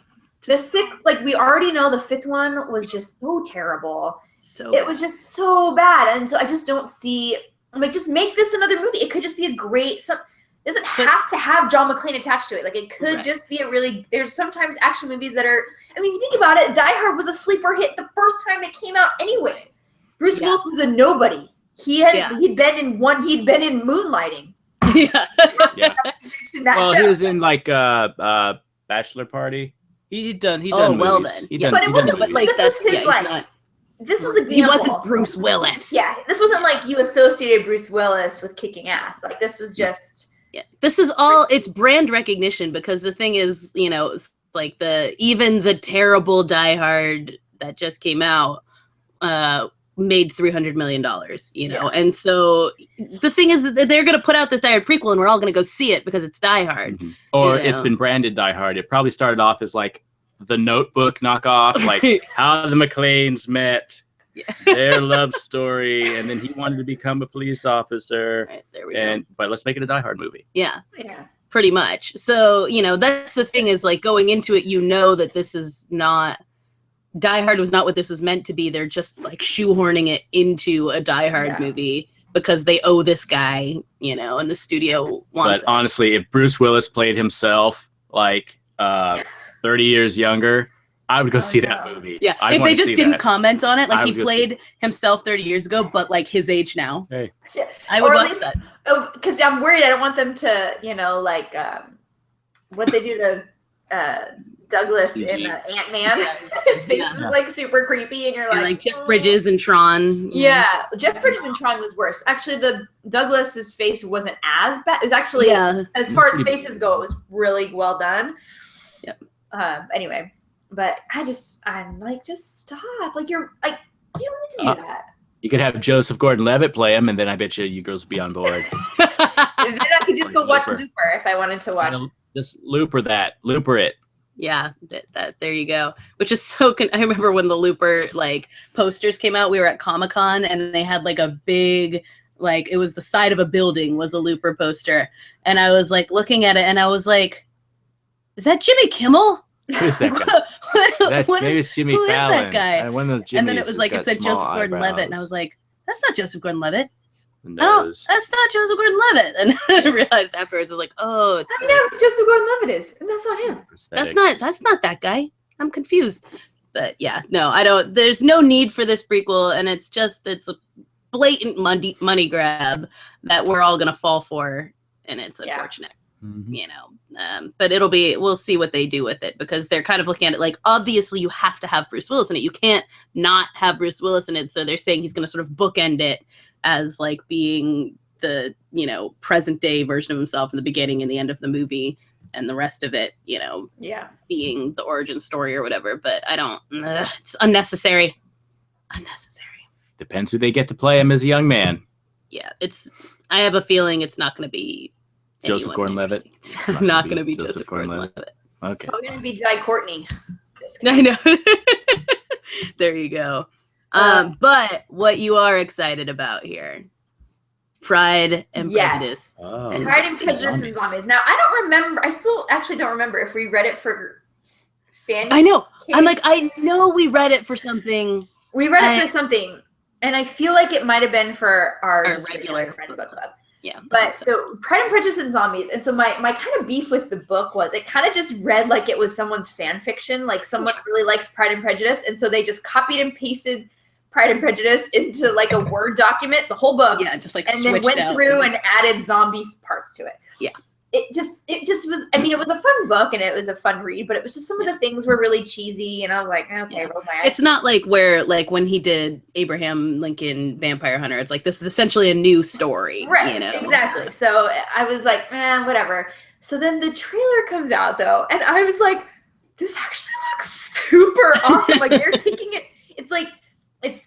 The sixth, like, we already know the fifth one was just so terrible. It was just so bad. And so I just don't see, like, just make this another movie. It could just be a great, it doesn't have to have John McClane attached to it. Like, it could just be there's sometimes action movies that are, I mean, if you think about it, Die Hard was a sleeper hit the first time it came out anyway. Bruce Willis was a nobody. He'd been in Moonlighting. Yeah. Well, he was in like Bachelor Party. He done well movies. then. But it wasn't like this was his this was example. He wasn't Bruce Willis. Yeah, this wasn't like you associated Bruce Willis with kicking ass. Like, this was just. Yeah, this is all, it's brand recognition, because the thing is, you know, it's like even the terrible Die Hard that just came out made $300 million, you know? And so the thing is that they're going to put out this Die Hard prequel and we're all going to go see it because it's Die Hard. Mm-hmm. Or it's been branded Die Hard. It probably started off as like the Notebook knockoff, like how the McClanes met. Their love story, and then he wanted to become a police officer. Right, there we go. But let's make it a Die Hard movie. Yeah, pretty much. So, you know, that's the thing, is like going into it, you know that this is not, Die Hard was not what this was meant to be. They're just like shoehorning it into a Die Hard movie because they owe this guy, you know, and the studio wants it. But honestly, if Bruce Willis played himself like 30 years younger, I would go see that movie. Yeah, if they just didn't comment on it, like he played himself 30 years ago, but like his age now. Hey, I would watch that. Because I'm worried. I don't want them to, you know, like what they do to Douglas in Ant-Man. His face was like super creepy, and you're like Jeff Bridges and Tron. Yeah, Jeff Bridges and Tron was worse. Actually, the Douglas's face wasn't as bad. It was actually, as far as faces go, it was really well done. Yep. Anyway. But I'm like, just stop. Like, you don't need to do that. You could have Joseph Gordon-Levitt play him, and then I bet you girls would be on board. And then I could just go watch Looper if I wanted to watch. Just Looper it. Yeah, that there you go. Which is so. I remember when the Looper like posters came out. We were at Comic-Con, and they had like a big, like, it was the side of a building was a Looper poster, and I was like looking at it, and I was like, "Is that Jimmy Kimmel?" Who's that guy? Maybe it's Jimmy Fallon. Who is that guy? And then it was like, it said Joseph Gordon-Levitt, and I was like, that's not Joseph Gordon-Levitt. That's not Joseph Gordon-Levitt. And I realized afterwards, I was like, oh, it's I know who Joseph Gordon-Levitt is, and that's not him. That's not that guy. I'm confused. But yeah, no, I don't. There's no need for this prequel, and it's a blatant money grab that we're all gonna fall for, and it's unfortunate. Mm-hmm. You know, but we'll see what they do with it, because they're kind of looking at it like, obviously you have to have Bruce Willis in it. You can't not have Bruce Willis in it. So they're saying he's going to sort of bookend it as like being the, you know, present day version of himself in the beginning and the end of the movie, and the rest of it, you know, being the origin story or whatever. But it's unnecessary. Depends who they get to play him as a young man. Yeah, I have a feeling it's not going to be Joseph Gordon-Levitt. It's not going to be Joseph Gordon-Levitt. Okay. It's going to be Jai Courtney. I know. There you go. But what you are excited about here, Pride and Prejudice. Oh, Pride and Prejudice and Zombies. Now, I don't remember. I still actually don't remember if we read it for Fancave. I know. I'm like, I know we read it for something. We read it for something. And I feel like it might have been for our regular Friends Book Club. Yeah. But so Pride and Prejudice and Zombies. And so my kind of beef with the book was it kind of just read like it was someone's fan fiction. Like someone really likes Pride and Prejudice. And so they just copied and pasted Pride and Prejudice into like a Word document, the whole book. Yeah, just like and then went through and added zombies parts to it. Yeah. It just was, I mean, it was a fun book and it was a fun read, but it was just some of the things were really cheesy. And I was like, okay, roll my eyes. It's not like where, like when he did Abraham Lincoln Vampire Hunter, it's like, this is essentially a new story. Right, you know? exactly. So I was like, whatever. So then the trailer comes out though. And I was like, this actually looks super awesome. Like they're taking it, it's like,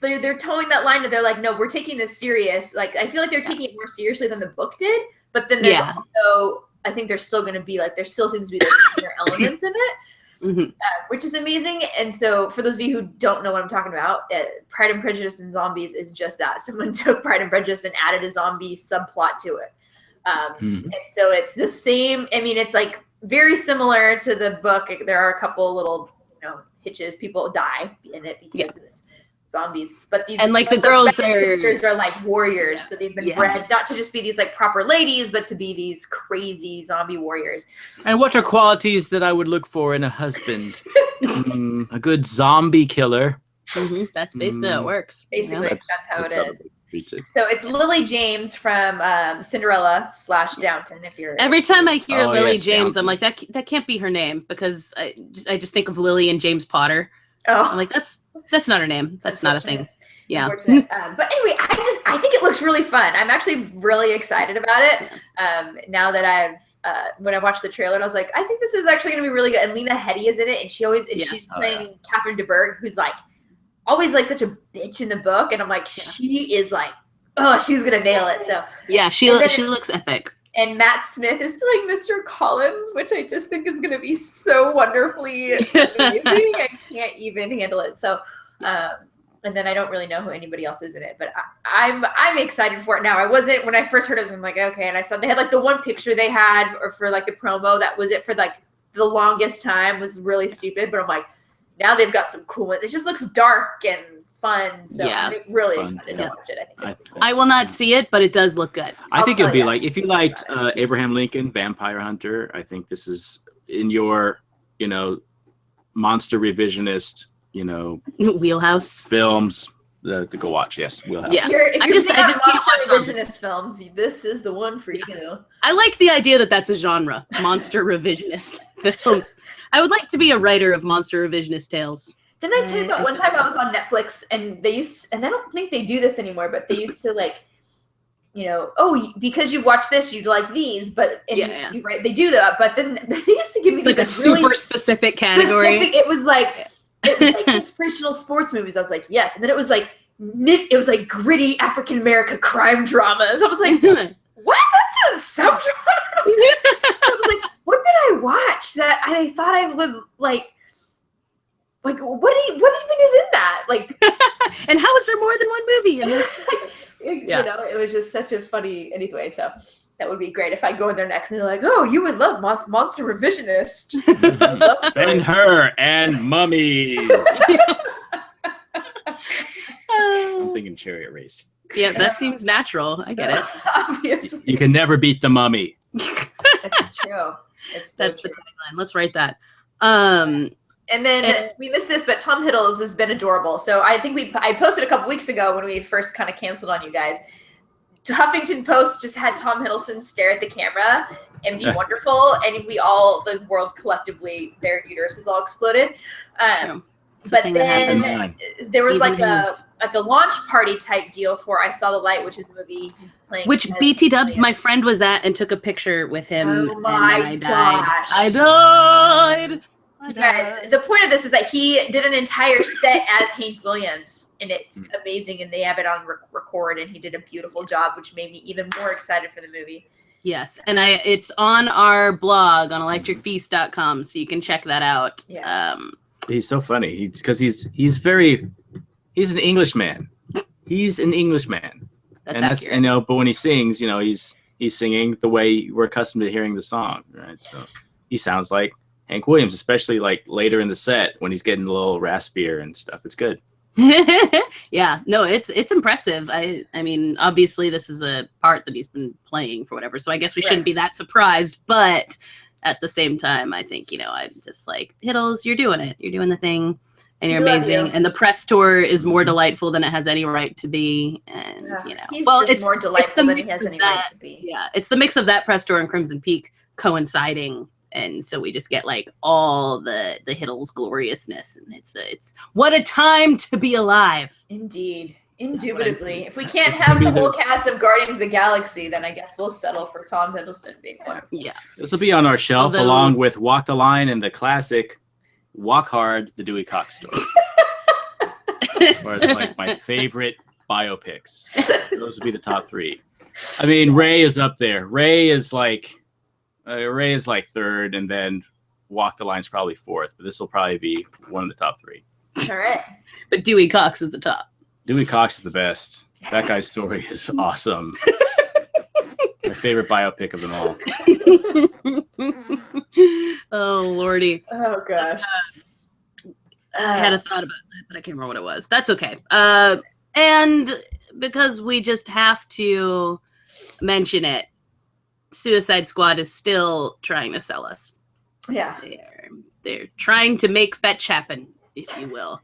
they're towing that line that they're like, no, we're taking this serious. Like, I feel like they're taking it more seriously than the book did. But then there's also, I think there's still going to be like, there still seems to be those minor elements in it, which is amazing. And so for those of you who don't know what I'm talking about, Pride and Prejudice and Zombies is just that. Someone took Pride and Prejudice and added a zombie subplot to it. And so it's the same. I mean, it's like very similar to the book. There are a couple little, hitches. People die in it because of this. Zombies, but these and like the girls sisters are like warriors, so they've been bred not to just be these like proper ladies, but to be these crazy zombie warriors. And what are qualities that I would look for in a husband? A good zombie killer. That's basically how it works. Basically, that's how it is. So it's Lily James from Cinderella / Downton. If you're every time I hear Lily James, Downton. I'm like that can't be her name because I just think of Lily and James Potter. Oh, I'm like that's not her name. That's not a thing. Yeah. But anyway, I think it looks really fun. I'm actually really excited about it. Now that when I watched the trailer, I was like, I think this is actually going to be really good. And Lena Headey is in it, and she's playing Catherine de Bourgh, who's like always like such a bitch in the book, and I'm like, she is like, oh, she's gonna nail it. So yeah, she looks epic. And Matt Smith is playing Mr. Collins, which I just think is going to be so wonderfully amazing. I can't even handle it. So, and then I don't really know who anybody else is in it, but I'm excited for it now. I wasn't when I first heard it. I'm like, okay. And I saw they had like the one picture they had, or for like the promo that was it for like the longest time was really stupid. But I'm like, now they've got some cool ones. It just looks dark and fun. So I'm really excited to watch it. I will not see it, but it does look good. I think it'll be like, if you liked Abraham Lincoln Vampire Hunter, I think this is in your, monster revisionist, wheelhouse films to go watch. Yes, wheelhouse. Yeah, I just can't watch revisionist films. This is the one for you. I like the idea that that's a genre, monster revisionist films. I would like to be a writer of monster revisionist tales. Didn't I tell you about one time I was on Netflix and and I don't think they do this anymore, but they used to like, because you've watched this, you'd like these, but right, they do that, but then they used to give me like a super really specific category. It was like inspirational sports movies. I was like, yes, and then it was like gritty African American crime dramas. I was like, what? That's a subgenre. I was like, what did I watch that I thought I would like? Like, what even is in that? Like, and how is there more than one movie in this? It was just such a funny, anyway, so that would be great if I go in there next and they're like, oh, you would love Monster Revisionist. Ben-Hur and mummies. I'm thinking Chariot Race. Yeah, that seems natural. I get it. Obviously. You can never beat the mummy. That's true. That's the tagline. Let's write that. And then we missed this, but Tom Hiddles has been adorable. So I think I posted a couple weeks ago when we first kind of canceled on you guys. Huffington Post just had Tom Hiddleston stare at the camera and be wonderful, and the world collectively, their uteruses all exploded. But then there was like a launch party type deal for I Saw the Light, which is the movie he's playing. Which BT Dubs, my friend was at and took a picture with him. Oh my gosh. I died. You guys, the point of this is that he did an entire set as Hank Williams, and it's amazing, and they have it on record, and he did a beautiful job, which made me even more excited for the movie. Yes, and it's on our blog on electricfeast.com, so you can check that out. Yes. He's so funny because he's an Englishman. He's an Englishman. That's accurate. But when he sings, he's singing the way we're accustomed to hearing the song, right? So he sounds like Hank Williams, especially like later in the set when he's getting a little raspier and stuff. It's good. Yeah, no, it's impressive. I mean, obviously this is a part that he's been playing for whatever, so I guess we shouldn't be that surprised, but at the same time, I think, I'm just like, Hiddles, you're doing it. You're doing the thing, and you're amazing. And the press tour is more delightful than it has any right to be. And, he's it's more delightful than he has any right to be. Yeah, it's the mix of that press tour and Crimson Peak coinciding. And so we just get like all the Hiddles gloriousness, and it's what a time to be alive. Indeed, indubitably. If we can't have the whole cast of Guardians of the Galaxy, then I guess we'll settle for Tom Hiddleston being one. Yeah, this will be on our shelf along with Walk the Line and the classic Walk Hard, the Dewey Cox story, where it's like my favorite biopics. Those would be the top 3. I mean, Ray is up there. Ray is like third, and then Walk the Line's probably 4th, but this will probably be one of the top 3. All right. But Dewey Cox is the top. Dewey Cox is the best. That guy's story is awesome. My favorite biopic of them all. Oh, Lordy. Oh, gosh. I had a thought about that, but I can't remember what it was. That's okay. And because we just have to mention it, Suicide Squad is still trying to sell us. Yeah. They're trying to make fetch happen, if you will.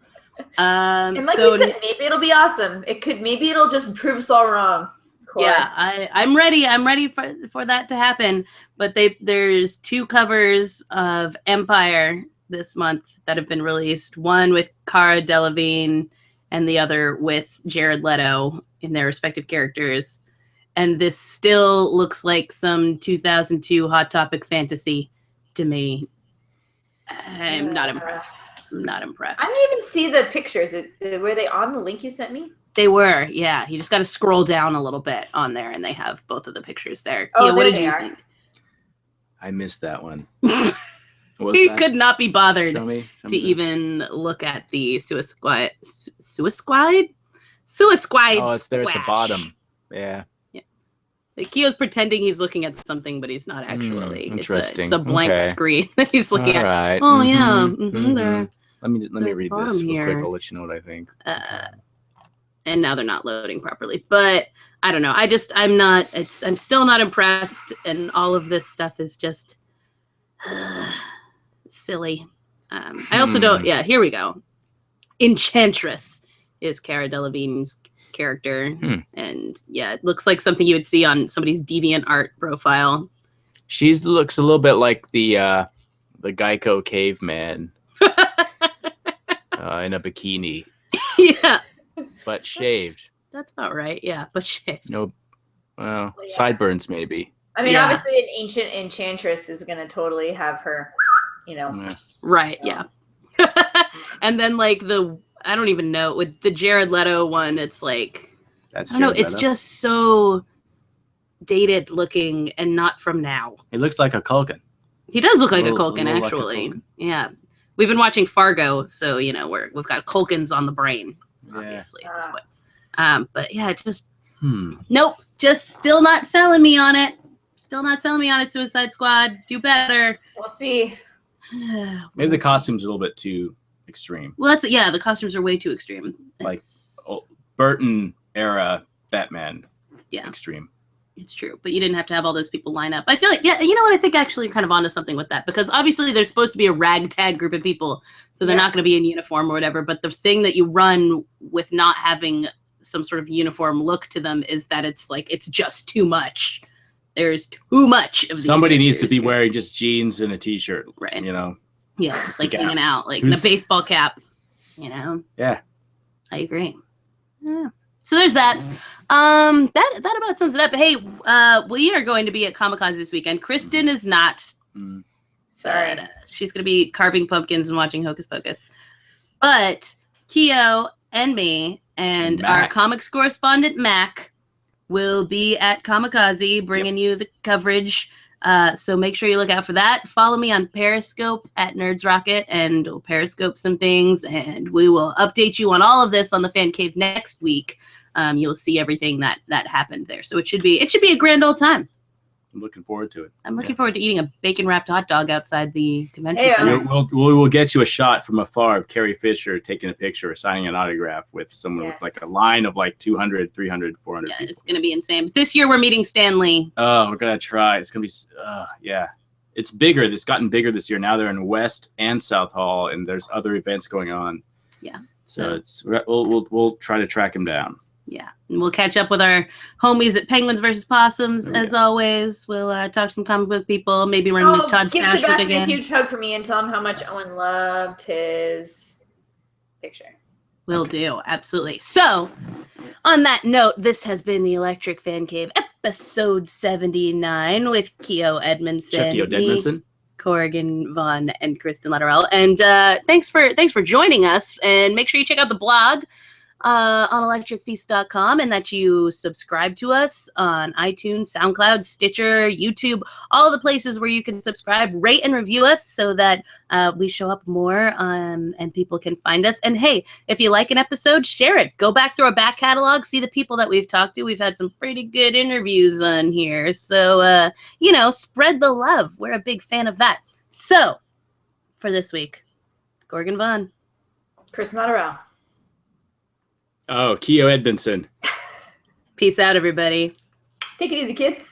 And like you said, maybe it'll be awesome. Maybe it'll just prove us all wrong. Corey. Yeah, I'm ready. I'm ready for that to happen. But there's 2 covers of Empire this month that have been released. One with Cara Delevingne and the other with Jared Leto in their respective characters. And this still looks like some 2002 Hot Topic fantasy to me. I'm not impressed. I'm not impressed. I didn't even see the pictures. Were they on the link you sent me? They were, yeah. You just got to scroll down a little bit on there, and they have both of the pictures there. Oh, Tia, what did you think? I missed that one. He could not be bothered to even look at the Suicide Squad? Oh, it's there at the bottom. Yeah. Kio's pretending he's looking at something, but he's not actually. Interesting. It's a blank screen that he's looking at. Right. Oh, yeah. Mm-hmm. Let me read this real quick. I'll let you know what I think. And now they're not loading properly. But I don't know. I'm still not impressed. And all of this stuff is just silly. I also don't. Yeah, here we go. Enchantress is Cara Delevingne's character, and yeah, it looks like something you would see on somebody's DeviantArt profile. She looks a little bit like the Geico caveman in a bikini. Yeah, but shaved. That's not right. Yeah, but shaved. No, well, sideburns maybe. I mean, obviously, an ancient enchantress is going to totally have her, right? So. Yeah, and then like I don't even know. With the Jared Leto one, it's like, I don't know. It's just so dated looking and not from now. He looks like a Culkin. He does look like a Culkin, actually. Like a Culkin. Yeah. We've been watching Fargo, so, we've got Culkins on the brain, obviously, at this point. But yeah, just, nope. Just still not selling me on it. Still not selling me on it, Suicide Squad. Do better. We'll see. Maybe the costume's a little bit too extreme. Well, the costumes are way too extreme. Like Burton era Batman. Yeah. Extreme. It's true, but you didn't have to have all those people line up. I feel like, you know what? I think actually you're kind of onto something with that, because obviously there's supposed to be a ragtag group of people, so they're not going to be in uniform or whatever. But the thing that you run with not having some sort of uniform look to them is that it's like it's just too much. There's too much of these. Somebody needs to be wearing just jeans and a t-shirt, right? Yeah, just like hanging out, like in a baseball cap, Yeah, I agree. Yeah. So there's that. That about sums it up. Hey, we are going to be at Kamikaze this weekend. Kristen is not. Sorry. She's going to be carving pumpkins and watching Hocus Pocus. But Keo and me and our comics correspondent, Mac, will be at Kamikaze bringing you the coverage. So make sure you look out for that. Follow me on Periscope at Nerds Rocket, and we'll Periscope some things, and we will update you on all of this on the Fan Cave next week. You'll see everything that happened there. So it should be a grand old time. I'm looking forward to it. I'm looking forward to eating a bacon-wrapped hot dog outside the convention Yeah. center. We'll get you a shot from afar of Carrie Fisher taking a picture or signing an autograph with someone with like a line of like 200, 300, 400 Yeah, people. it's going to be insane. But this year we're meeting Stan Lee. Oh, we're going to try. It's going to be, yeah. It's bigger. It's gotten bigger this year. Now they're in West and South Hall, and there's other events going on. Yeah. So we'll try to track him down. Yeah, and we'll catch up with our homies at Penguins versus Possums as always. We'll talk some comic book people. Maybe run into Todd give Stashwick Sebastian again. a huge hug for me and tell him how much Owen loved his picture. Will do, absolutely. So, on that note, this has been the Electric Fan Cave, episode 79 with Keo Edmoundson, Edmoundson, Corrigan Vaughn, and Kristen Lutterell. And thanks for joining us. And make sure you check out the blog on electricfeast.com, and that you subscribe to us on iTunes, SoundCloud, Stitcher, YouTube, all the places where you can subscribe, rate and review us so that we show up more and people can find us. And hey, if you like an episode, share it. Go back through our back catalog, see the people that we've talked to. We've had some pretty good interviews on here. So, spread the love. We're a big fan of that. So, for this week, Corrigan Vaughn. Chris Lutterell. Oh, Keo Edmoundson. Peace out, everybody. Take it easy, kids.